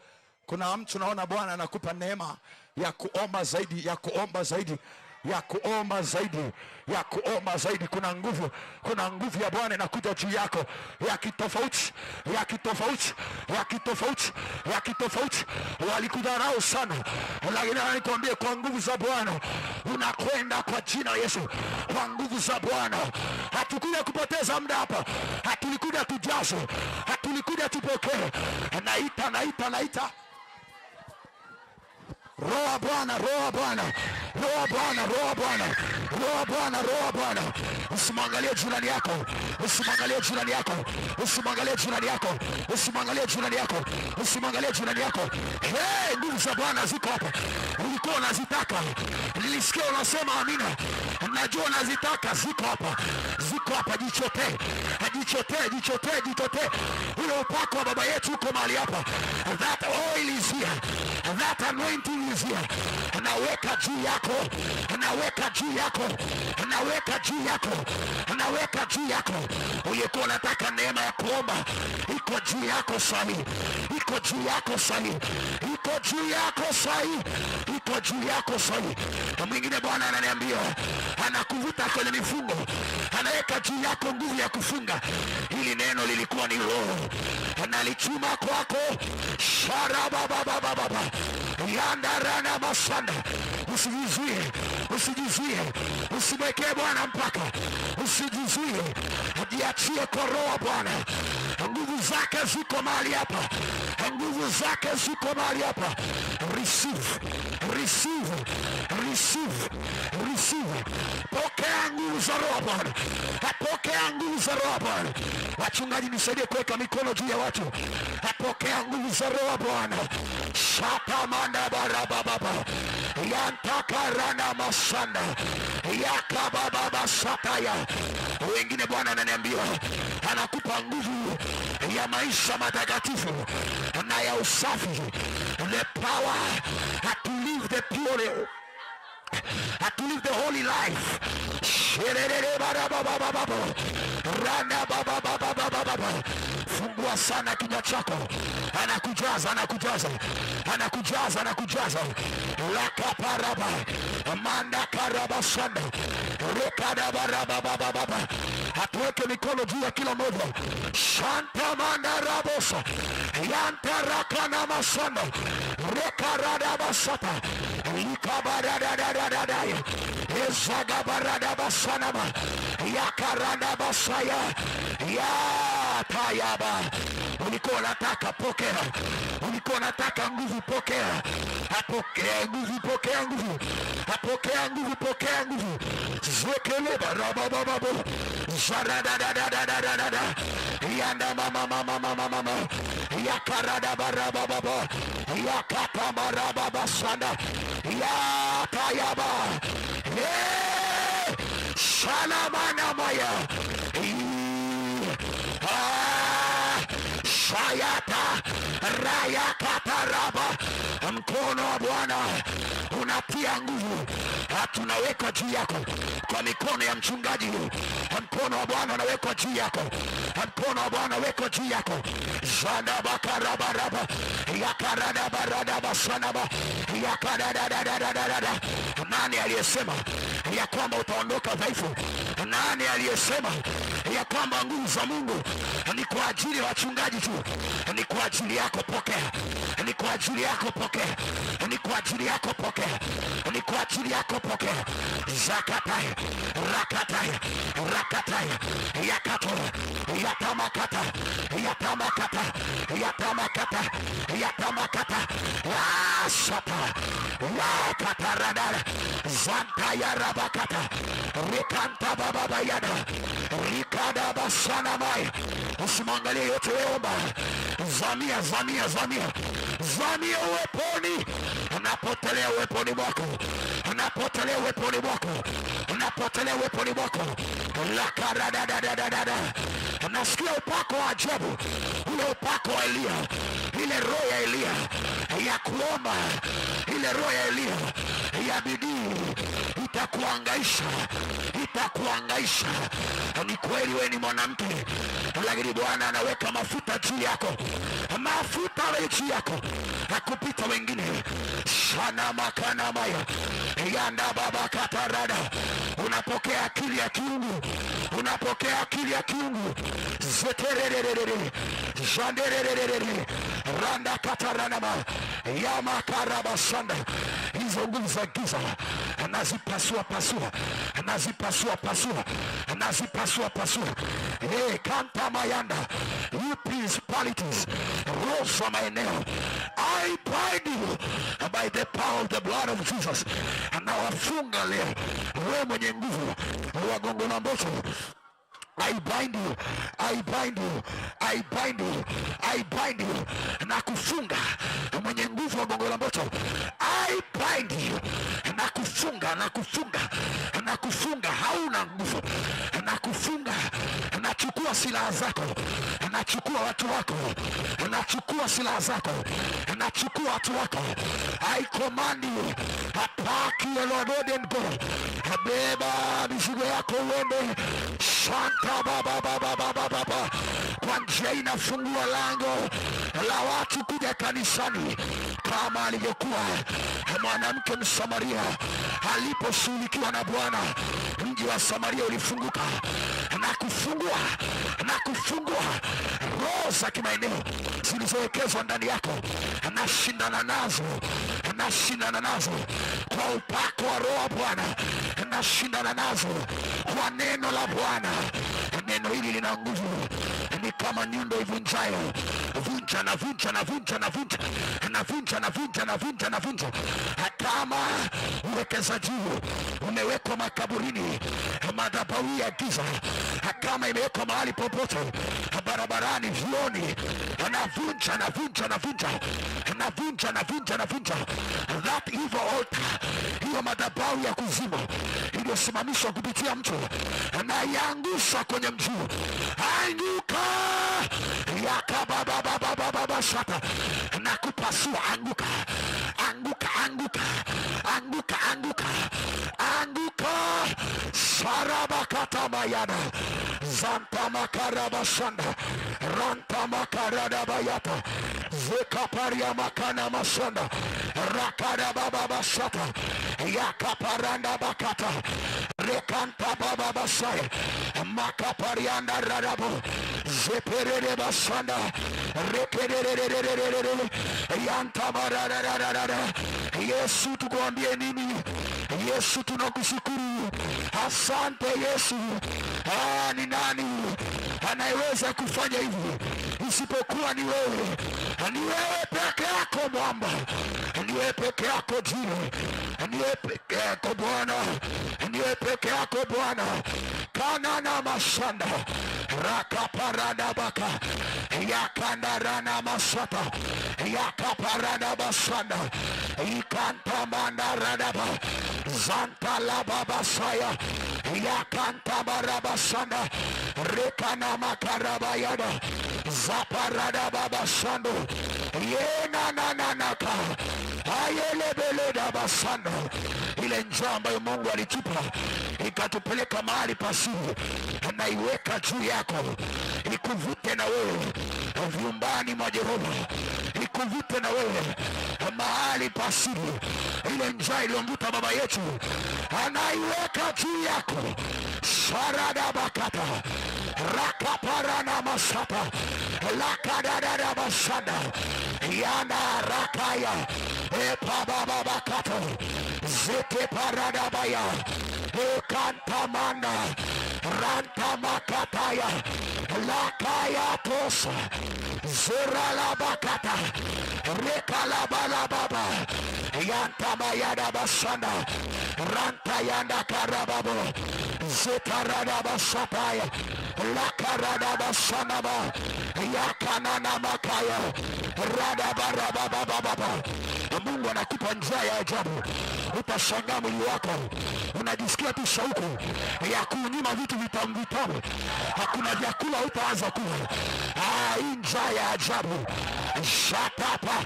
Kuna mtu naona Bwana anakupa neema ya kuomba zaidi, ya kuomba zaidi, ya kuomba zaidi, ya kuomba zaidi. Kuna nguvu ya Bwana inakuja juu yako, ya kitofauti, ya kitofauti, ya kitofauti, ya kitofauti. Walikudharau sana, lakini nikwambie kwa nguvu za Bwana unakwenda kwa jina Yesu. Kwa nguvu za Bwana. Hatukuja kupoteza muda hapa, hatulikuja tujaze, hatulikuja tupokee. Naita Roho Bwana, Roho Bwana, Roho Bwana, Roho Bwana, Roho Bwana, Roho Bwana. Usimwangalie jirani yako, usimwangalie jirani yako, usimwangalie jirani yako, usimwangalie jirani yako, usimwangalie jirani yako. Hey, nguvu za Bwana ziko hapa. Ulikuwa unazitaka, nilisikia unasema amina. Najua unazitaka, ziko hapa, ziko hapa. Jichotee, jichotee, jichotee, jichotee. Ule upako wa baba yetu uko mahali hapa. That oil is here, that anointing is here. Naweka juu yako, naweka juu yako, naweka juu yako, naweka juu yako. Ulikuwa unataka neema ya kuomba, iko juu yako sahi, iko juu yako sahi, iko juu yako sahi, iko juu yako sahi. Mwingine Bwana ananiambia anakuvuta kwenye mifungo, anaweka juu yako nguvu ya kufunga. Hili neno lilikuwa ni roho, analichuma kwako. Sharabababababa yandarana masanda. Usijizuie, usijizuie, usimwekee Bwana mpaka, usijizuie, jiachie kwa roho Bwana. Nguvu zake ziko mahali hapa, nguvu zake ziko mahali hapa. Receive, receive, receive, receive. Pokea nguvu za roho Bwana, pokea nguvu za roho Bwana. Wachungaji nisaidie kuweka mikono juu ya watu. Pokea nguvu za roho Bwana. Shatamanda barababa yantakarana masanda yakababa sataya. Wengine Bwana ananiambia anakupa nguvu ya maisha matakatifu na ya usafi. The power to live the pure, to live the holy life. Fungua sana kinywa chako. Anakujaza, anakujaza, anakujaza, anakujaza. Lakaparaba manda karaba sanda rekada baraba baba. Hatuweke mikono juu ya kila moja. Shanta manda rabosa yantarakana masanda rekarada basata likabarada ezagabarada basanama yakarada basaya ya tayaba. Ulikuwa unataka pokea, ulikuwa unataka nguvu, pokea. Apokea nguvu, pokea nguvu, apokea nguvu, pokea nguvu. Zwekele barabababo zaradadadadadada yanda mama yakarada barababa, yakata barababa sana, yatayaba, salamana maya, shayata rayakataraba. Mkono wa Bwana unatia nguvu, tunaweka juu yako kwa mikono ya mchungaji. Mkono wa Bwana unawekwa juu yako, mkono wa Bwana unawekwa juu yako. Zanda bakarabaraba, yakarada barada basanaba, yakadadadadadada. Nani aliyesema ya kwamba utaondoka dhaifu? Nani aliyesema ya kwamba nguvu za Mungu ni kwa ajili ya wachungaji tu? Ni kwa ajili yako, pokea. Ni kwa ajili yako, pokea. Ni kwa ajili yako, pokea. Ni kwa ajili yako, pokea. Zakataya, rakataya, rakataya, yakatora, yatamakata, yatamakata, yatamakata, yatamakata, sata, yakataradara, zantaya rabakata, rikanta bababa yada, rikada basana maya. Usimwangalie yote, weomba. Zamia, zamia, zamia, zamia uweponi. Unapotelea uweponi mwako, unapotelea uweponi mwako, unapotelea uweponi mwako. Lakaradadadadada. Nasikia upako wa ajabu, ule upako wa Elia, ile roho ya Elia ya kuomba, ile roho ya Elia ya bidii itakuangaisha, itakuangaisha. Ni kweli wewe ni mwanamke, lakini Bwana anaweka mafuta juu yako, mafuta juu yako nakupita wengine. Shana makana maya yanda baba katarada. Unapokea akili ya kiungu, unapokea akili ya kiungu. Zeterererere, janderererere, randa kataranama, yama karabasanda. Hizo nguvu za giza anazipasua pasua, anazipasua pasua, anazipasua pasua. Kanta mayanda, you principalities, rose from maeneo, I bind you by the power of the blood of Jesus. Anawafunga leo wewe mwenye nguvu wa Gongo la Mboto. I bind you, I bind you, I bind you, I bind you. Na kufunga mwenye nguvu wa Gongo la Mboto. I bind you, na kufunga, na kufunga, na kufunga. Hauna nguvu, na kufunga. Nachukua silaha zako, nachukua watu wako, nachukua silaha zako, nachukua watu wako. I command you, attack your Lord and God. Beba mizigo yako uende. Shanta baba baba baba baba. Kwa njia inafungua lango la watu kuja kanisani, kama alivyokuwa mwanamke Msamaria aliposhughulikiwa na Bwana. Mji wa Samaria ulifunguka na kufungua, na kufungua roho za kimaeneo zilizowekezwa ndani yako. Nashindana nazo, nashindana nazo kwa upako wa Roho wa Bwana, nashindana nazo kwa neno la Bwana. Neno hili lina nguvu, ni kama nyundo ivunjayo. Vunja na vunja na vunja na vunja na vunja na vunja na vunja na vunja. Kama uwekezaji umewekwa makaburini, madhabahu ya giza, kama imewekwa mahali popote, barabarani, vioni, na vunja na vunja na vunja na vunja na vunja na vunja. That evil altar, hiyo madhabahu ya kuzimu iliyosimamishwa kupitia mtu, na yangusha kwenye mji. Anguka yakababababababa shata, na kupasua. Anguka, anguka, anguka, anguka, anguka, anguka. Sarabakata mayana, zanta makaraba shanda, ranta makarada bayata, zekaparia makana mashanda, rakada baba shata, yakaparanda bakata, rekanta baba basaya, makaparianda rarabo, zeperere basanda, rekerere yanta bararararara. Yesu, tukuambie nini? Yesu, tunakushukuru. Asante Yesu. Ni nani anayeweza kufanya hivi isipokuwa ni wewe? Ni wewe peke yako mwamba, ni wewe peke yako jiwe, ni wewe peke yako Bwana, ni wewe peke yako Bwana. Kana na mashanda raka parada baka yakandarana masata yakaparana basanda ikantamanda radaba zantala babasaya yakantabarabasanda rekana makarabayada zaparada babasando yena nananaka ayelebeleda basanda. Ile njaa ambayo Mungu alitupa ikatupeleka mahali pasipo, anaiweka juu yako ikuvute na wewe vyumbani mwa Jehova, ikuvute na wewe mahali pasipo. Ile njaa iliyomvuta baba yetu anaiweka juu yako. Sharada bakata rakaparana masata lakadada basanda yana rakaya epababa bakato zete parada baya ekantamanda rantamakataya lakaya tosa zirala bakata rekalabala baba yantamayada basanda rantayanda karababo zetarada basataya lakarada basanaba yakanana makaya radabarababababa. Mungu anakupa njaa ya ajabu. Utashangaa mwili wako unajisikia tu shauku ya kunyima vitu vitamu vitamu. Hakuna vyakula utaanza kula. Hii njaa ya ajabu. Shatapa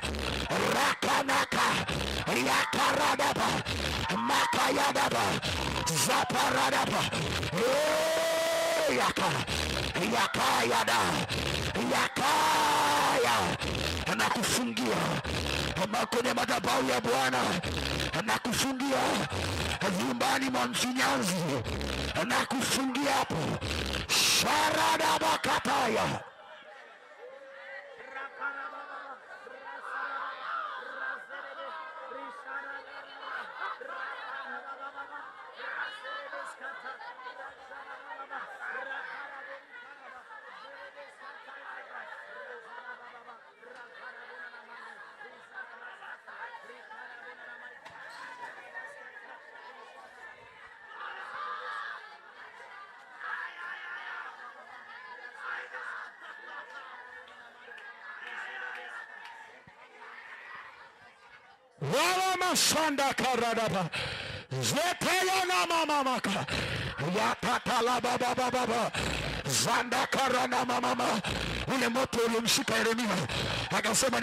rakanaka yakaradaba makayadaba zaparadaba yakayada yakaya anakufungia kwenye madhabahu ya Bwana, anakufungia vyumbani mwa mfinyanzi, anakufungia hapo. Sharada bakataya wala masanda karadaba zetayana mamamaka yatatala baba zanda karana mama. Ule moto ulimshika Yeremia akasema